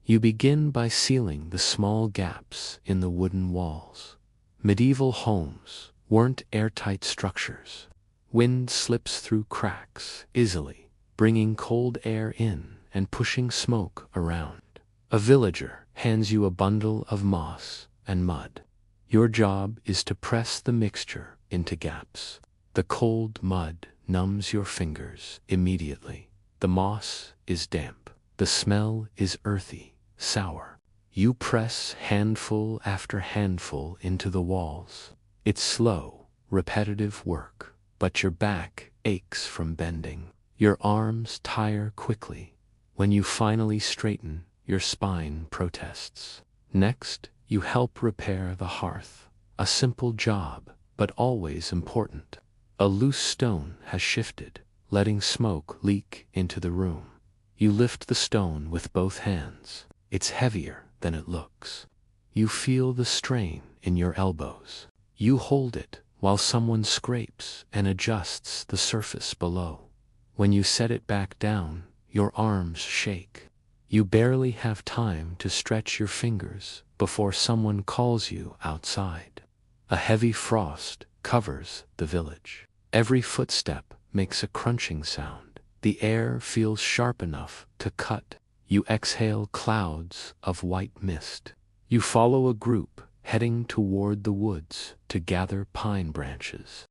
You begin by sealing the small gaps in the wooden walls. Medieval homes weren't airtight structures. Wind slips through cracks easily, bringing cold air in and pushing smoke around. A villager hands you a bundle of moss and mud. Your job is to press the mixture into gaps. The cold mud numbs your fingers immediately. The moss is damp. The smell is earthy, sour. You press handful after handful into the walls. It's slow, repetitive work. but your back aches from bending. Your arms tire quickly. When you finally straighten, your spine protests. Next, you help repair the hearth. A simple job, but always important. A loose stone has shifted, letting smoke leak into the room. You lift the stone with both hands. It's heavier than it looks. You feel the strain in your elbows. You hold it while someone scrapes and adjusts the surface below. When you set it back down, your arms shake. You barely have time to stretch your fingers before someone calls you outside. A heavy frost covers the village. Every footstep makes a crunching sound. The air feels sharp enough to cut. You exhale clouds of white mist. You follow a group heading toward the woods to gather pine branches.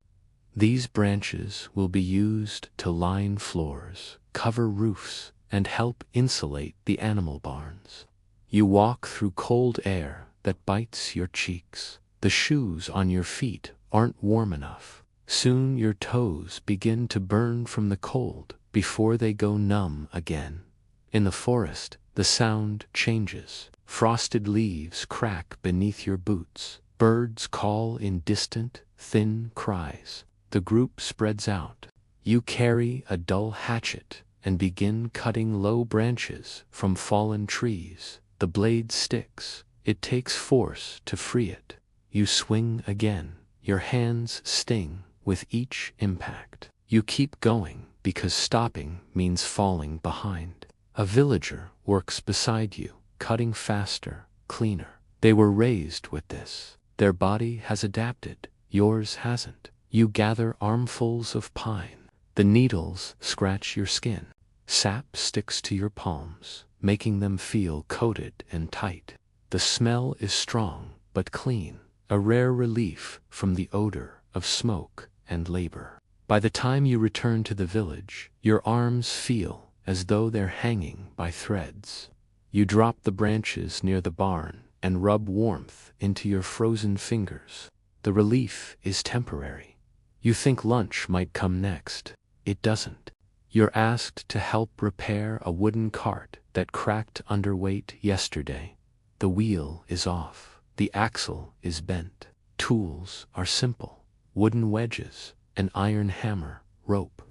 These branches will be used to line floors, cover roofs, and help insulate the animal barns. You walk through cold air that bites your cheeks. The shoes on your feet aren't warm enough. Soon your toes begin to burn from the cold before they go numb again. In the forest, the sound changes. Frosted leaves crack beneath your boots. Birds call in distant, thin cries. The group spreads out. You carry a dull hatchet and begin cutting low branches from fallen trees. The blade sticks. It takes force to free it. You swing again. Your hands sting with each impact. You keep going because stopping means falling behind. A villager works beside you, cutting faster, cleaner. They were raised with this. Their body has adapted. Yours hasn't. You gather armfuls of pine. The needles scratch your skin. Sap sticks to your palms, making them feel coated and tight. The smell is strong but clean, a rare relief from the odor of smoke and labor. By the time you return to the village, your arms feel as though they're hanging by threads. You drop the branches near the barn and rub warmth into your frozen fingers. The relief is temporary. You think lunch might come next. It doesn't. You're asked to help repair a wooden cart that cracked under weight yesterday. The wheel is off. The axle is bent. Tools are simple. Wooden wedges, an iron hammer, rope.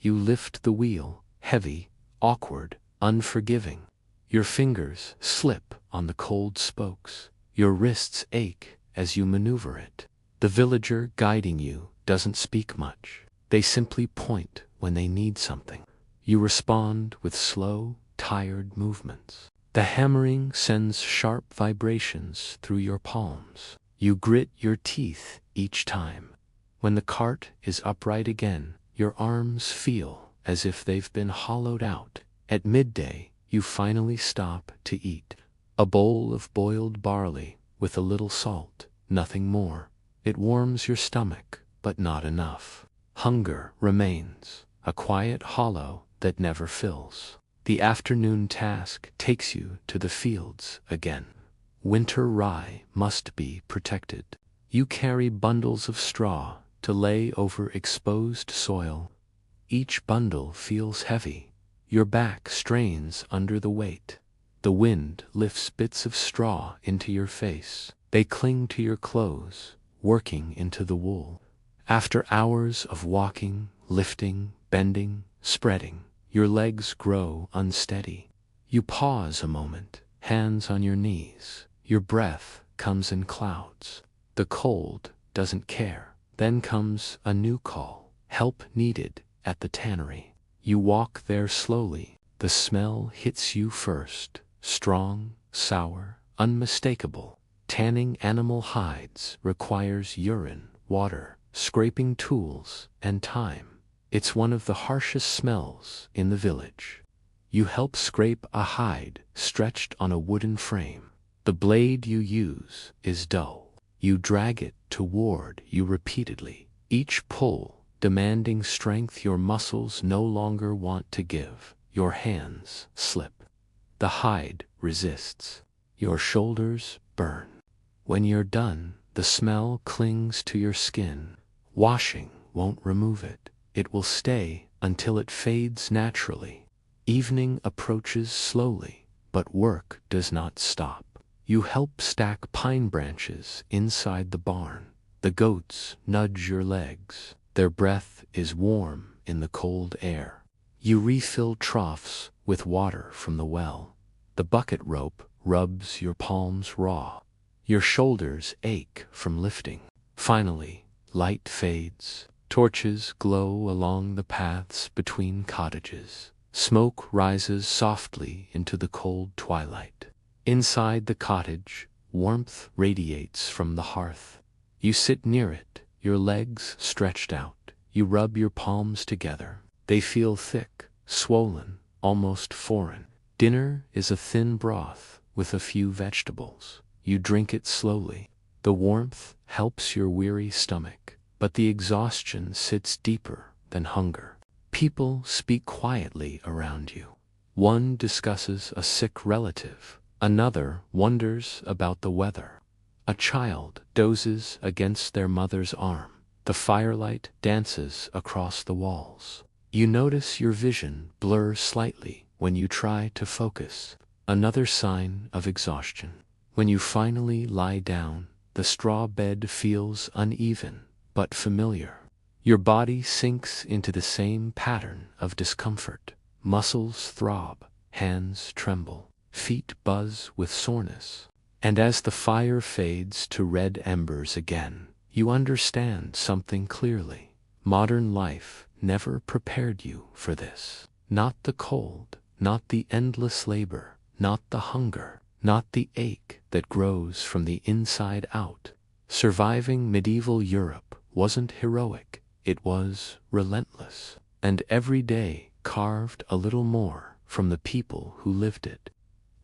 You lift the wheel, heavy, awkward, unforgiving. Your fingers slip on the cold spokes. Your wrists ache as you maneuver it. The villager guiding you doesn't speak much. They simply point when they need something. You respond with slow, tired movements. The hammering sends sharp vibrations through your palms. You grit your teeth each time. When the cart is upright again, your arms feel as if they've been hollowed out. At midday, you finally stop to eat. A bowl of boiled barley with a little salt, nothing more. It warms your stomach, but not enough. Hunger remains, a quiet hollow that never fills. The afternoon task takes you to the fields again. Winter rye must be protected. You carry bundles of straw to lay over exposed soil. Each bundle feels heavy. Your back strains under the weight. The wind lifts bits of straw into your face. They cling to your clothes, working into the wool. After hours of walking, lifting, bending, spreading, your legs grow unsteady. You pause a moment, hands on your knees. Your breath comes in clouds. The cold doesn't care. Then comes a new call. Help needed at the tannery. You walk there slowly. The smell hits you first. Strong, sour, unmistakable. Tanning animal hides requires urine, water, scraping tools, and time. It's one of the harshest smells in the village. You help scrape a hide stretched on a wooden frame. The blade you use is dull. You drag it toward you repeatedly. Each pull demanding strength your muscles no longer want to give. Your hands slip. The hide resists. Your shoulders burn. When you're done, the smell clings to your skin, washing won't remove it. It will stay until it fades naturally. Evening approaches slowly, but work does not stop. You help stack pine branches inside the barn. The goats nudge your legs. Their breath is warm in the cold air. You refill troughs with water from the well. The bucket rope rubs your palms raw. Your shoulders ache from lifting. Finally, light fades. Torches glow along the paths between cottages. Smoke rises softly into the cold twilight. Inside the cottage, warmth radiates from the hearth. You sit near it, your legs stretched out. You rub your palms together. They feel thick, swollen, almost foreign. Dinner is a thin broth with a few vegetables. You drink it slowly. The warmth helps your weary stomach, but the exhaustion sits deeper than hunger. People speak quietly around you. One discusses a sick relative. Another wonders about the weather. A child dozes against their mother's arm. The firelight dances across the walls. You notice your vision blur slightly when you try to focus. Another sign of exhaustion. When you finally lie down, the straw bed feels uneven but familiar. Your body sinks into the same pattern of discomfort. Muscles throb, hands tremble, feet buzz with soreness. And as the fire fades to red embers again, you understand something clearly. Modern life never prepared you for this. Not the cold, not the endless labor, not the hunger, not the ache that grows from the inside out. Surviving medieval Europe wasn't heroic, it was relentless. And every day carved a little more from the people who lived it.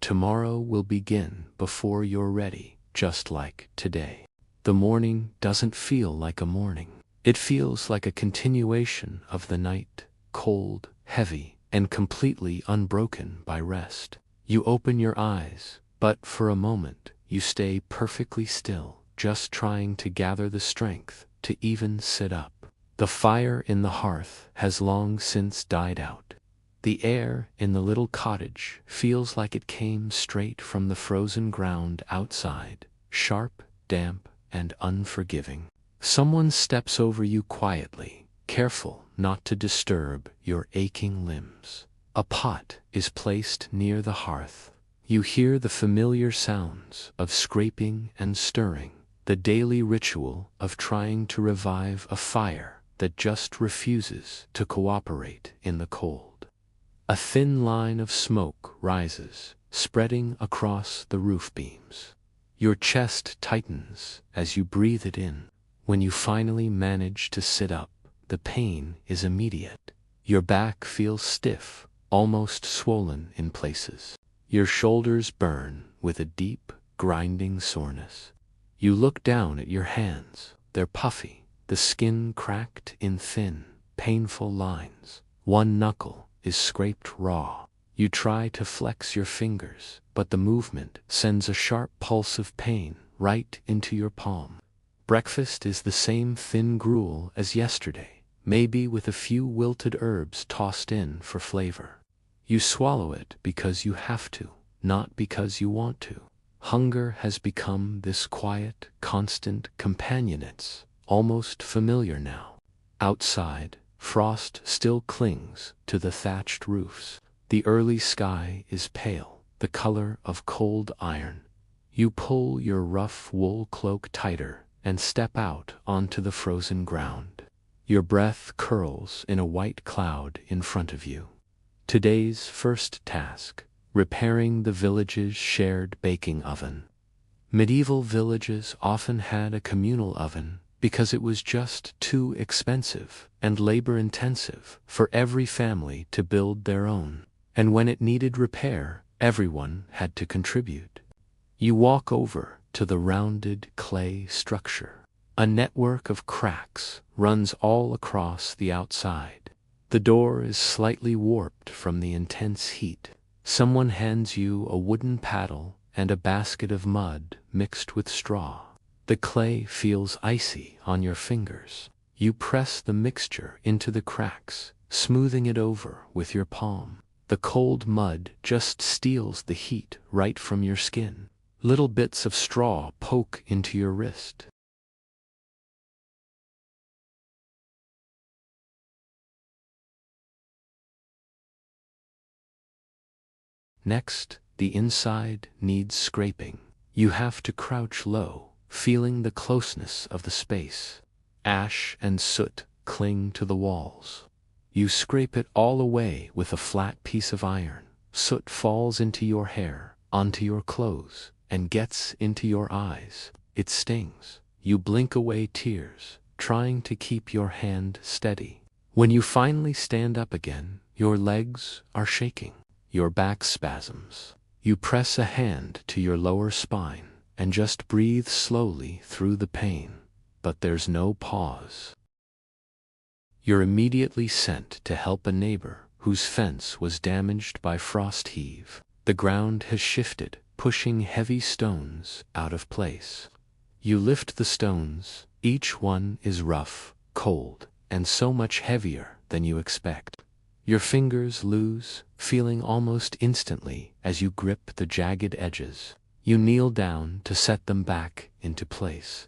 Tomorrow will begin before you're ready, just like today. The morning doesn't feel like a morning. It feels like a continuation of the night, cold, heavy, and completely unbroken by rest. You open your eyes, but for a moment you stay perfectly still, just trying to gather the strength to even sit up. The fire in the hearth has long since died out. The air in the little cottage feels like it came straight from the frozen ground outside, sharp, damp, and unforgiving. Someone steps over you quietly, careful not to disturb your aching limbs. A pot is placed near the hearth. You hear the familiar sounds of scraping and stirring, the daily ritual of trying to revive a fire that just refuses to cooperate in the cold. A thin line of smoke rises, spreading across the roof beams. Your chest tightens as you breathe it in. When you finally manage to sit up, the pain is immediate. Your back feels stiff, almost swollen in places. Your shoulders burn with a deep, grinding soreness. You look down at your hands. They're puffy, the skin cracked in thin, painful lines. One knuckle is scraped raw. You try to flex your fingers, but the movement sends a sharp pulse of pain right into your palm. Breakfast is the same thin gruel as yesterday, maybe with a few wilted herbs tossed in for flavor. You swallow it because you have to, not because you want to. Hunger has become this quiet, constant companion. It's almost familiar now. Outside, frost still clings to the thatched roofs. The early sky is pale, the color of cold iron. You pull your rough wool cloak tighter and step out onto the frozen ground. Your breath curls in a white cloud in front of you. Today's first task: repairing the village's shared baking oven. Medieval villages often had a communal oven because it was just too expensive and labor-intensive for every family to build their own. And when it needed repair, everyone had to contribute. You walk over to the rounded clay structure. A network of cracks runs all across the outside. The door is slightly warped from the intense heat. Someone hands you a wooden paddle and a basket of mud mixed with straw. The clay feels icy on your fingers. You press the mixture into the cracks, smoothing it over with your palm. The cold mud just steals the heat right from your skin. Little bits of straw poke into your wrist. Next, the inside needs scraping. You have to crouch low, feeling the closeness of the space. Ash and soot cling to the walls. You scrape it all away with a flat piece of iron. Soot falls into your hair, onto your clothes, and gets into your eyes. It stings. You blink away tears, trying to keep your hand steady. When you finally stand up again, your legs are shaking. Your back spasms. You press a hand to your lower spine and just breathe slowly through the pain. But there's no pause. You're immediately sent to help a neighbor whose fence was damaged by frost heave. The ground has shifted, pushing heavy stones out of place. You lift the stones. Each one is rough, cold, and so much heavier than you expect. Your fingers lose feeling almost instantly as you grip the jagged edges. You kneel down to set them back into place.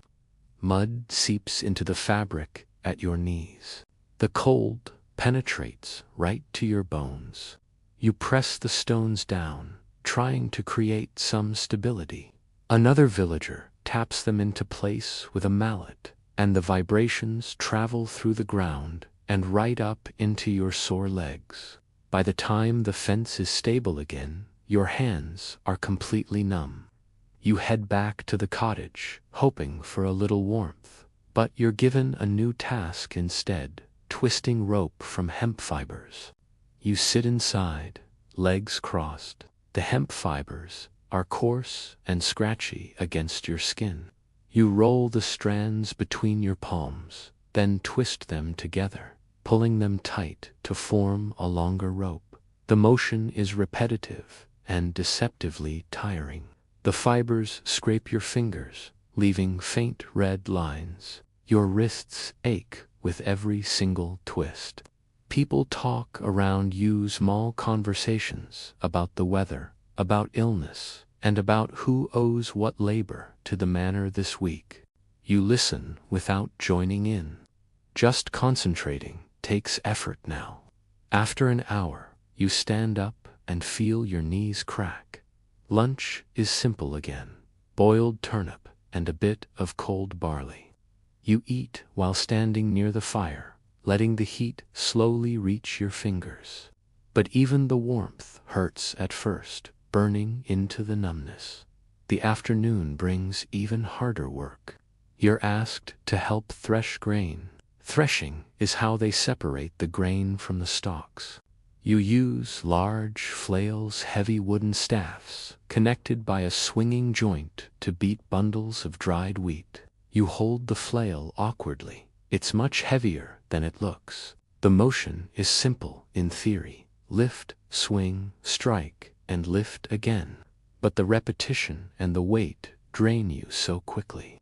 Mud seeps into the fabric at your knees. The cold penetrates right to your bones. You press the stones down, trying to create some stability. Another villager taps them into place with a mallet, and the vibrations travel through the ground and right up into your sore legs. By the time the fence is stable again, your hands are completely numb. You head back to the cottage, hoping for a little warmth, but you're given a new task instead, twisting rope from hemp fibers. You sit inside, legs crossed. The hemp fibers are coarse and scratchy against your skin. You roll the strands between your palms, then twist them together, pulling them tight to form a longer rope. The motion is repetitive and deceptively tiring. The fibers scrape your fingers, leaving faint red lines. Your wrists ache with every single twist. People talk around you, small conversations about the weather, about illness, and about who owes what labor to the manor this week. You listen without joining in. Just concentrating takes effort now. After an hour, you stand up and feel your knees crack. Lunch is simple again: boiled turnip and a bit of cold barley. You eat while standing near the fire, letting the heat slowly reach your fingers. But even the warmth hurts at first, burning into the numbness. The afternoon brings even harder work. You're asked to help thresh grain. Threshing is how they separate the grain from the stalks. You use large flails, heavy wooden staffs, connected by a swinging joint to beat bundles of dried wheat. You hold the flail awkwardly. It's much heavier than it looks. The motion is simple in theory: lift, swing, strike, and lift again. But the repetition and the weight drain you so quickly.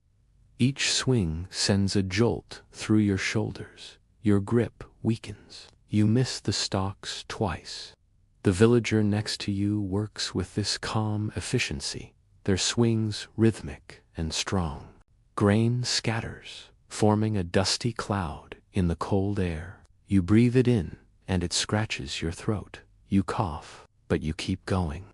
Each swing sends a jolt through your shoulders. Your grip weakens. You miss the stalks twice. The villager next to you works with this calm efficiency, their swings rhythmic and strong. Grain scatters, forming a dusty cloud in the cold air. You breathe it in, and it scratches your throat. You cough, but you keep going.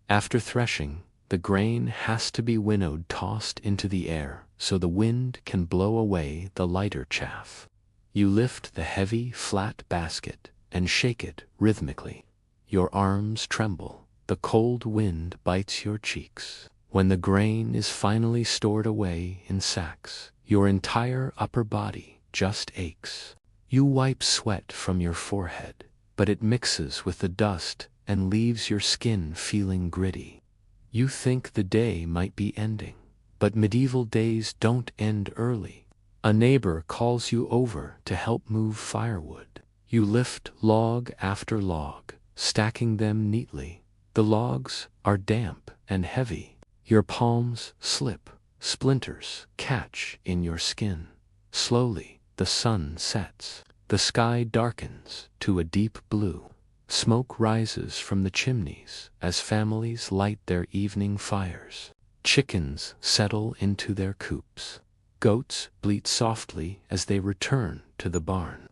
After threshing, the grain has to be winnowed, tossed into the air, so the wind can blow away the lighter chaff. You lift the heavy, flat basket and shake it rhythmically. Your arms tremble. The cold wind bites your cheeks. When the grain is finally stored away in sacks, your entire upper body just aches. You wipe sweat from your forehead, but it mixes with the dust and leaves your skin feeling gritty. You think the day might be ending, but medieval days don't end early. A neighbor calls you over to help move firewood. You lift log after log, stacking them neatly. The logs are damp and heavy. Your palms slip, splinters catch in your skin. Slowly, the sun sets. The sky darkens to a deep blue. Smoke rises from the chimneys as families light their evening fires. Chickens settle into their coops. Goats bleat softly as they return to the barn.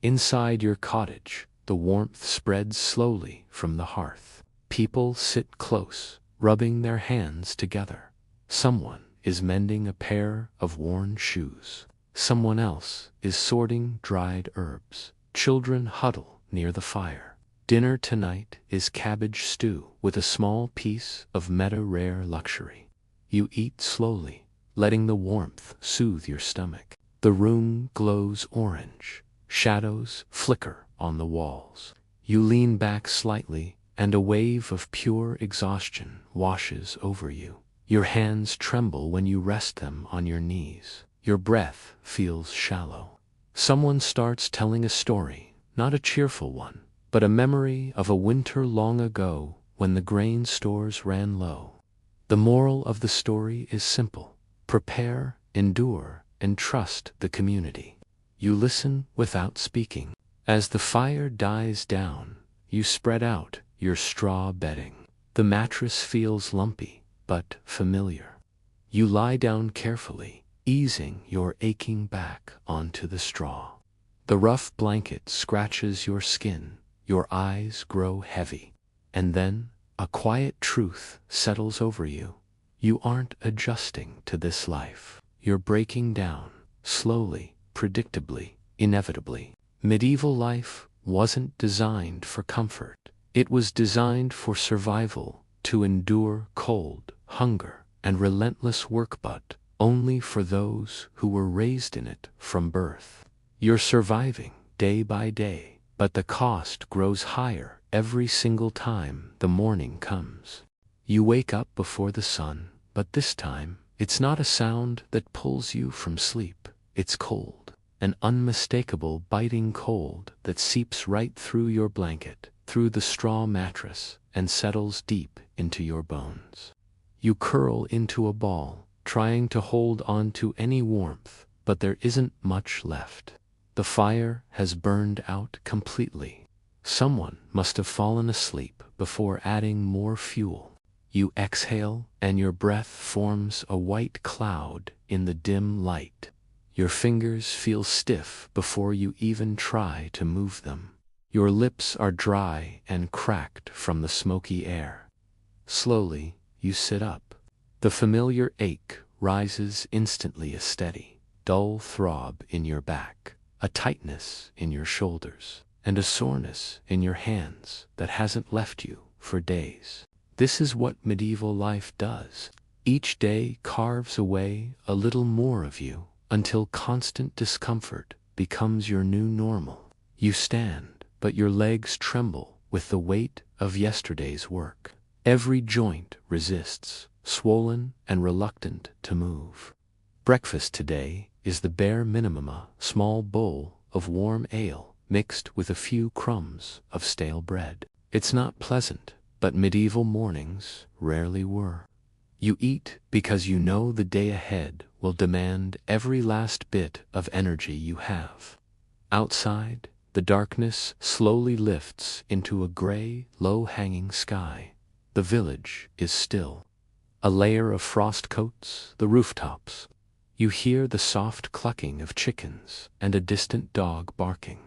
Inside your cottage, the warmth spreads slowly from the hearth. People sit close, rubbing their hands together. Someone is mending a pair of worn shoes. Someone else is sorting dried herbs. Children huddle near the fire. Dinner tonight is cabbage stew with a small piece of meta-rare luxury. You eat slowly, letting the warmth soothe your stomach. The room glows orange. Shadows flicker on the walls. You lean back slightly, and a wave of pure exhaustion washes over you. Your hands tremble when you rest them on your knees. Your breath feels shallow. Someone starts telling a story, not a cheerful one, but a memory of a winter long ago when the grain stores ran low. The moral of the story is simple: prepare, endure, and trust the community. You listen without speaking. As the fire dies down, you spread out your straw bedding. The mattress feels lumpy, but familiar. You lie down carefully, easing your aching back onto the straw. The rough blanket scratches your skin, your eyes grow heavy, and then a quiet truth settles over you. You aren't adjusting to this life. You're breaking down, slowly, predictably, inevitably. Medieval life wasn't designed for comfort. It was designed for survival, to endure cold, hunger, and relentless work, but only for those who were raised in it from birth. You're surviving day by day, but the cost grows higher every single time the morning comes. You wake up before the sun, but this time, it's not a sound that pulls you from sleep. It's cold, an unmistakable biting cold that seeps right through your blanket, through the straw mattress, and settles deep into your bones. You curl into a ball, trying to hold on to any warmth, but there isn't much left. The fire has burned out completely. Someone must have fallen asleep before adding more fuel. You exhale, and your breath forms a white cloud in the dim light. Your fingers feel stiff before you even try to move them. Your lips are dry and cracked from the smoky air. Slowly, you sit up. The familiar ache rises instantly, a steady, dull throb in your back, a tightness in your shoulders, and a soreness in your hands that hasn't left you for days. This is what medieval life does. Each day carves away a little more of you until constant discomfort becomes your new normal. You stand, but your legs tremble with the weight of yesterday's work. Every joint resists, swollen and reluctant to move. Breakfast today is the bare minimum: a small bowl of warm ale mixed with a few crumbs of stale bread. It's not pleasant, but medieval mornings rarely were. You eat because you know the day ahead will demand every last bit of energy you have. Outside, the darkness slowly lifts into a gray, low-hanging sky. The village is still. A layer of frost coats the rooftops. You hear the soft clucking of chickens and a distant dog barking.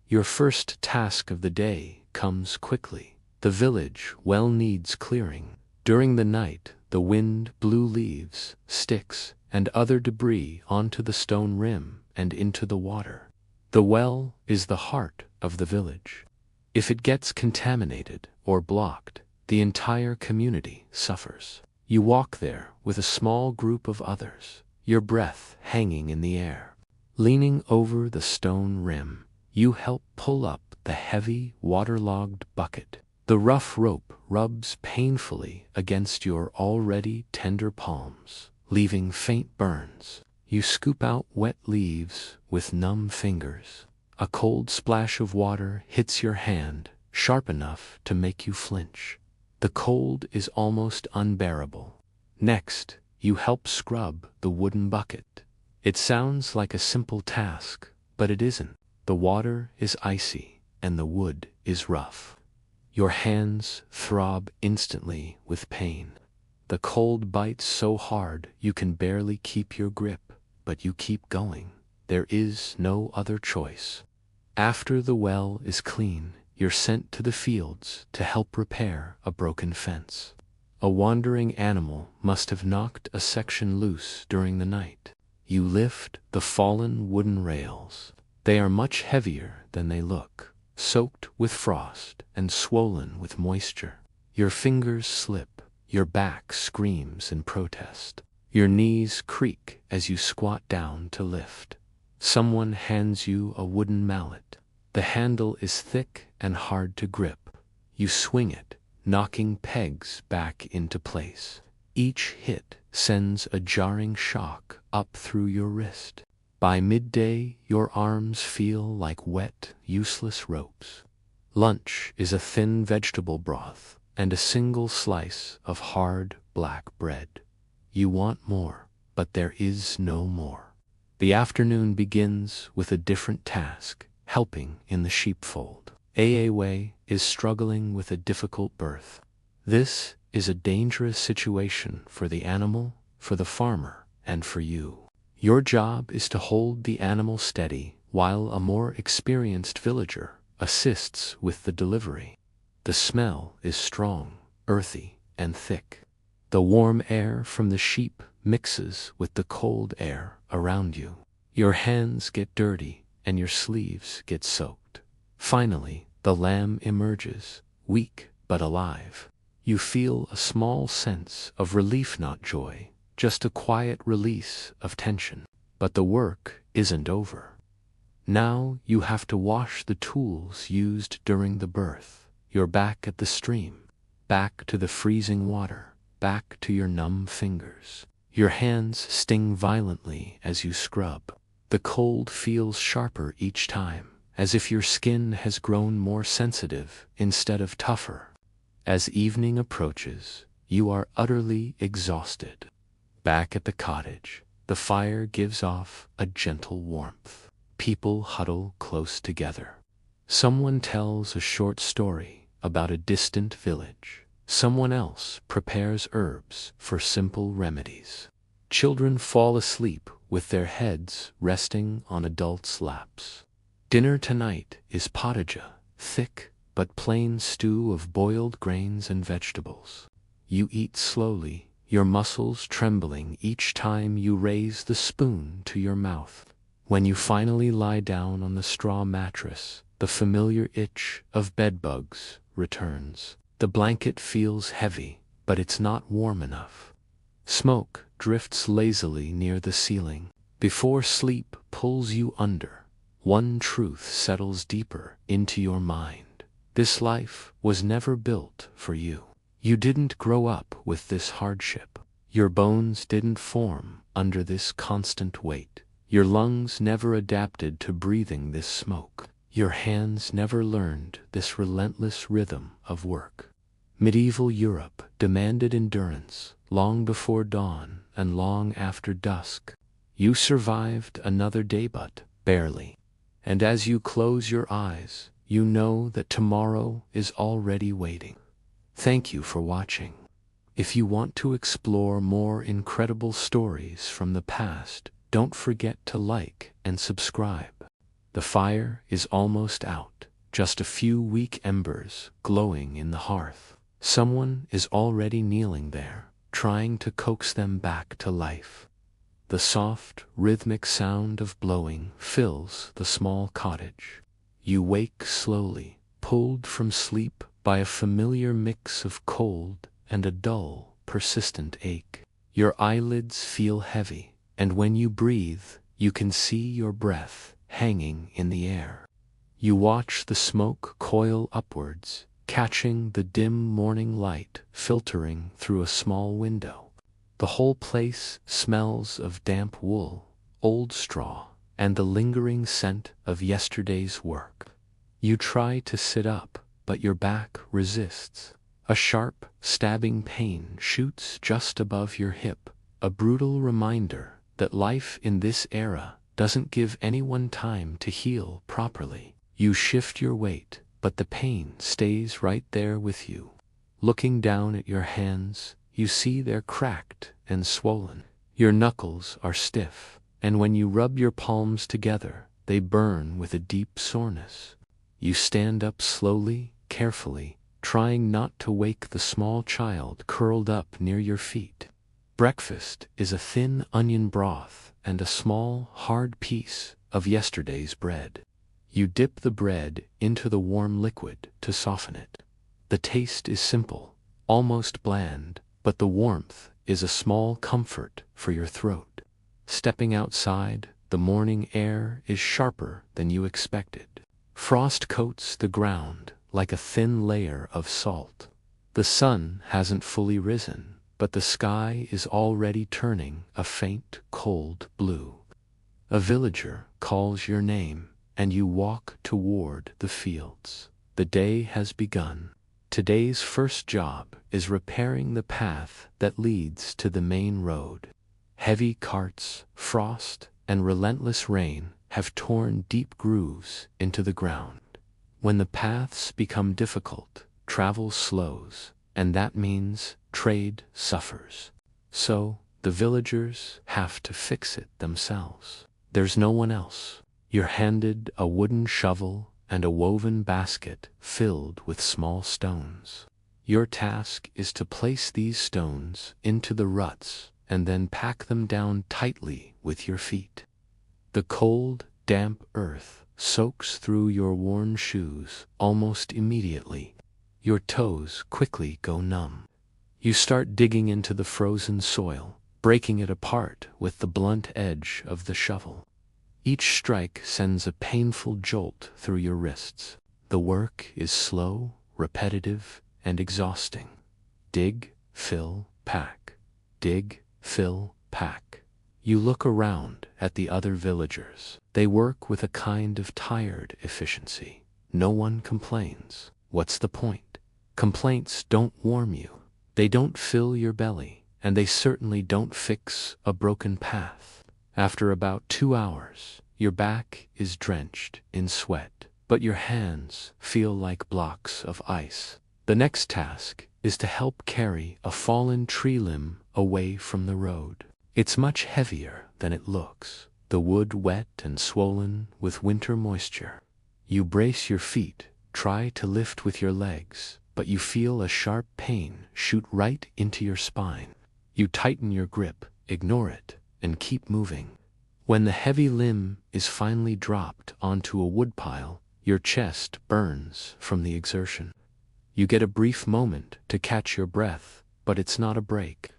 Your first task of the day comes quickly. The village well needs clearing. During the night, the wind blew leaves, sticks, and other debris onto the stone rim and into the water. The well is the heart of the village. If it gets contaminated or blocked, the entire community suffers. You walk there with a small group of others, your breath hanging in the air. Leaning over the stone rim, you help pull up the heavy, waterlogged bucket. The rough rope rubs painfully against your already tender palms, leaving faint burns. You scoop out wet leaves with numb fingers. A cold splash of water hits your hand, sharp enough to make you flinch. The cold is almost unbearable. Next, you help scrub the wooden bucket. It sounds like a simple task, but it isn't. The water is icy, and the wood is rough. Your hands throb instantly with pain. The cold bites so hard you can barely keep your grip, but you keep going. There is no other choice. After the well is clean, you're sent to the fields to help repair a broken fence. A wandering animal must have knocked a section loose during the night. You lift the fallen wooden rails. They are much heavier than they look, soaked with frost and swollen with moisture. Your fingers slip, your back screams in protest. Your knees creak as you squat down to lift. Someone hands you a wooden mallet. The handle is thick and hard to grip. You swing it, knocking pegs back into place. Each hit sends a jarring shock up through your wrist. By midday, your arms feel like wet, useless ropes. Lunch is a thin vegetable broth and a single slice of hard, black bread. You want more, but there is no more. The afternoon begins with a different task, helping in the sheepfold. Aawe is struggling with a difficult birth. This is a dangerous situation for the animal, for the farmer, and for you. Your job is to hold the animal steady while a more experienced villager assists with the delivery. The smell is strong, earthy, and thick. The warm air from the sheep mixes with the cold air around you. Your hands get dirty and your sleeves get soaked. Finally, the lamb emerges, weak but alive. You feel a small sense of relief, not joy, just a quiet release of tension. But the work isn't over. Now you have to wash the tools used during the birth. You're back at the stream, back to the freezing water, back to your numb fingers. Your hands sting violently as you scrub. The cold feels sharper each time, as if your skin has grown more sensitive instead of tougher. As evening approaches, you are utterly exhausted. Back at the cottage, the fire gives off a gentle warmth. People huddle close together. Someone tells a short story about a distant village. Someone else prepares herbs for simple remedies. Children fall asleep with their heads resting on adults' laps. Dinner tonight is pottage, thick but plain stew of boiled grains and vegetables. You eat slowly, your muscles trembling each time you raise the spoon to your mouth. When you finally lie down on the straw mattress, the familiar itch of bedbugs returns. The blanket feels heavy, but it's not warm enough. Smoke drifts lazily near the ceiling. Before sleep pulls you under, one truth settles deeper into your mind. This life was never built for you. You didn't grow up with this hardship. Your bones didn't form under this constant weight. Your lungs never adapted to breathing this smoke. Your hands never learned this relentless rhythm of work. Medieval Europe demanded endurance long before dawn and long after dusk. You survived another day, but barely. And as you close your eyes, you know that tomorrow is already waiting. Thank you for watching. If you want to explore more incredible stories from the past, don't forget to like and subscribe. The fire is almost out, just a few weak embers glowing in the hearth. Someone is already kneeling there, trying to coax them back to life. The soft, rhythmic sound of blowing fills the small cottage. You wake slowly, pulled from sleep by a familiar mix of cold and a dull, persistent ache. Your eyelids feel heavy, and when you breathe, you can see your breath hanging in the air. You watch the smoke coil upwards, catching the dim morning light filtering through a small window. The whole place smells of damp wool, old straw, and the lingering scent of yesterday's work. You try to sit up, but your back resists. A sharp, stabbing pain shoots just above your hip, a brutal reminder that life in this era doesn't give anyone time to heal properly. You shift your weight, but the pain stays right there with you. Looking down at your hands, you see they're cracked and swollen. Your knuckles are stiff, and when you rub your palms together, they burn with a deep soreness. You stand up slowly, carefully, trying not to wake the small child curled up near your feet. Breakfast is a thin onion broth and a small, hard piece of yesterday's bread. You dip the bread into the warm liquid to soften it. The taste is simple, almost bland, but the warmth is a small comfort for your throat. Stepping outside, the morning air is sharper than you expected. Frost coats the ground like a thin layer of salt. The sun hasn't fully risen, but the sky is already turning a faint, cold blue. A villager calls your name, and you walk toward the fields. The day has begun. Today's first job is repairing the path that leads to the main road. Heavy carts, frost, and relentless rain have torn deep grooves into the ground. When the paths become difficult, travel slows, and that means trade suffers. So, the villagers have to fix it themselves. There's no one else. You're handed a wooden shovel and a woven basket filled with small stones. Your task is to place these stones into the ruts and then pack them down tightly with your feet. The cold, damp earth soaks through your worn shoes almost immediately. Your toes quickly go numb. You start digging into the frozen soil, breaking it apart with the blunt edge of the shovel. Each strike sends a painful jolt through your wrists. The work is slow, repetitive, and exhausting. Dig, fill, pack. Dig, fill, pack. You look around at the other villagers. They work with a kind of tired efficiency. No one complains. What's the point? Complaints don't warm you. They don't fill your belly, and they certainly don't fix a broken path. After about 2 hours, your back is drenched in sweat, but your hands feel like blocks of ice. The next task is to help carry a fallen tree limb away from the road. It's much heavier than it looks, the wood wet and swollen with winter moisture. You brace your feet, try to lift with your legs, but you feel a sharp pain shoot right into your spine. You tighten your grip, ignore it, and keep moving. When the heavy limb is finally dropped onto a woodpile, your chest burns from the exertion. You get a brief moment to catch your breath, but it's not a break.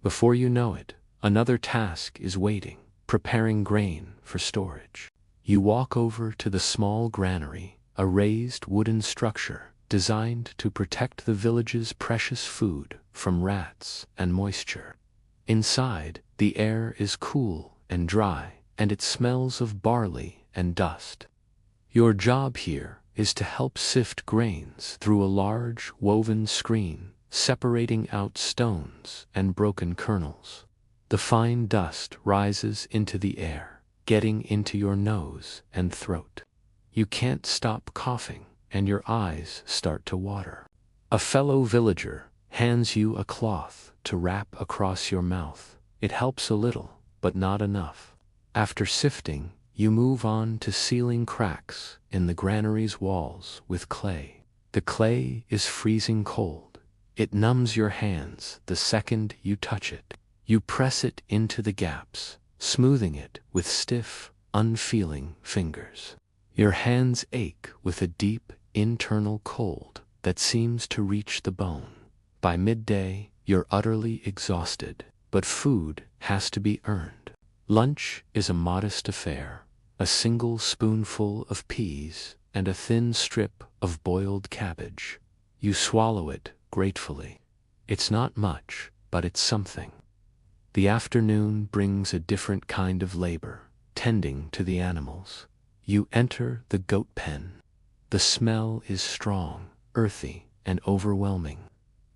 Before you know it, another task is waiting, preparing grain for storage. You walk over to the small granary, a raised wooden structure designed to protect the village's precious food from rats and moisture. Inside, the air is cool and dry, and it smells of barley and dust. Your job here is to help sift grains through a large woven screen, separating out stones and broken kernels. The fine dust rises into the air, getting into your nose and throat. You can't stop coughing, and your eyes start to water. A fellow villager hands you a cloth to wrap across your mouth. It helps a little, but not enough. After sifting, you move on to sealing cracks in the granary's walls with clay. The clay is freezing cold. It numbs your hands the second you touch it. You press it into the gaps, smoothing it with stiff, unfeeling fingers. Your hands ache with a deep, internal cold that seems to reach the bone. By midday, you're utterly exhausted, but food has to be earned. Lunch is a modest affair, a single spoonful of peas and a thin strip of boiled cabbage. You swallow it gratefully. It's not much, but it's something. The afternoon brings a different kind of labor, tending to the animals. You enter the goat pen. The smell is strong, earthy, and overwhelming.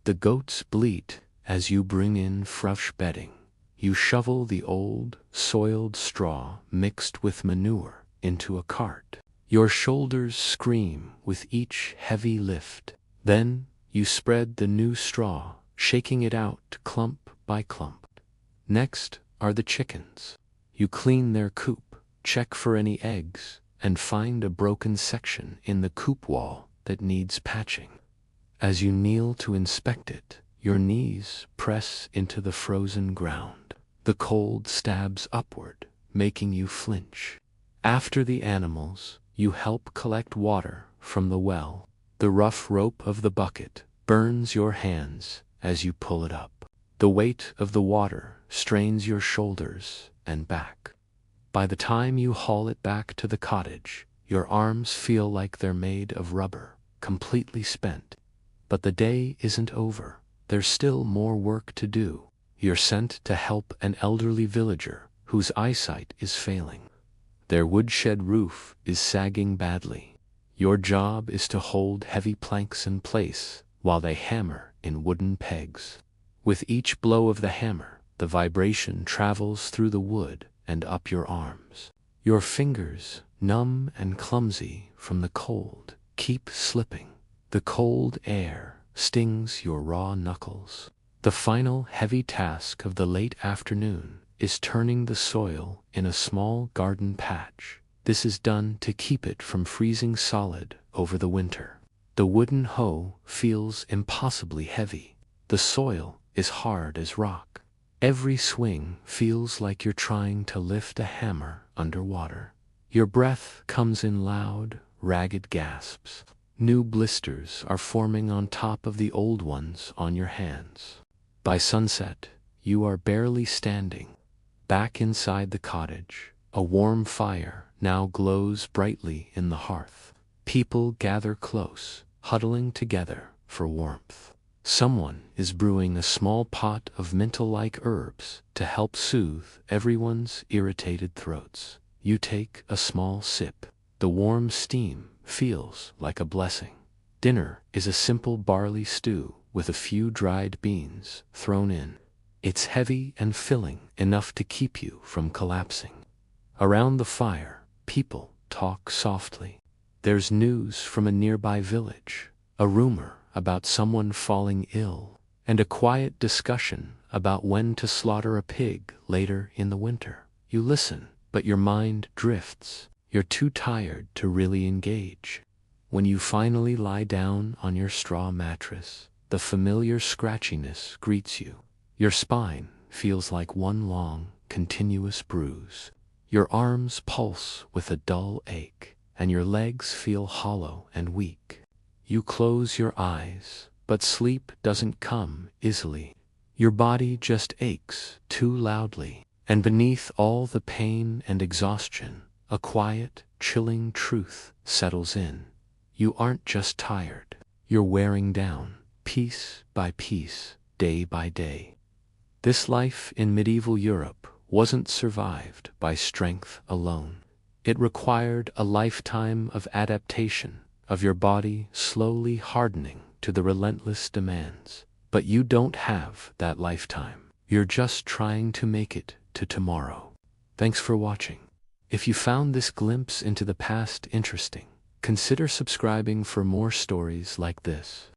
The goats bleat as you bring in fresh bedding. You shovel the old, soiled straw mixed with manure into a cart. Your shoulders scream with each heavy lift. Then you spread the new straw, shaking it out clump by clump. Next are the chickens. You clean their coop, check for any eggs, and find a broken section in the coop wall that needs patching. As you kneel to inspect it, your knees press into the frozen ground. The cold stabs upward, making you flinch. After the animals, you help collect water from the well. The rough rope of the bucket burns your hands as you pull it up. The weight of the water strains your shoulders and back. By the time you haul it back to the cottage, your arms feel like they're made of rubber, completely spent. But the day isn't over. There's still more work to do. You're sent to help an elderly villager whose eyesight is failing. Their woodshed roof is sagging badly. Your job is to hold heavy planks in place while they hammer in wooden pegs. With each blow of the hammer, the vibration travels through the wood and up your arms. Your fingers, numb and clumsy from the cold, keep slipping. The cold air stings your raw knuckles. The final heavy task of the late afternoon is turning the soil in a small garden patch. This is done to keep it from freezing solid over the winter. The wooden hoe feels impossibly heavy. The soil is hard as rock. Every swing feels like you're trying to lift a hammer underwater. Your breath comes in loud, ragged gasps. New blisters are forming on top of the old ones on your hands. By sunset, you are barely standing. Back inside the cottage, a warm fire now glows brightly in the hearth. People gather close, huddling together for warmth. Someone is brewing a small pot of mental-like herbs to help soothe everyone's irritated throats. You take a small sip. The warm steam feels like a blessing. Dinner is a simple barley stew with a few dried beans thrown in. It's heavy and filling enough to keep you from collapsing. Around the fire, people talk softly. There's news from a nearby village, a rumor about someone falling ill, and a quiet discussion about when to slaughter a pig later in the winter. You listen, but your mind drifts. You're too tired to really engage. When you finally lie down on your straw mattress, the familiar scratchiness greets you. Your spine feels like one long, continuous bruise. Your arms pulse with a dull ache, and your legs feel hollow and weak. You close your eyes, but sleep doesn't come easily. Your body just aches too loudly, and beneath all the pain and exhaustion, a quiet, chilling truth settles in. You aren't just tired. You're wearing down, piece by piece, day by day. This life in medieval Europe wasn't survived by strength alone. It required a lifetime of adaptation, of your body slowly hardening to the relentless demands. But you don't have that lifetime. You're just trying to make it to tomorrow. Thanks for watching. If you found this glimpse into the past interesting, consider subscribing for more stories like this.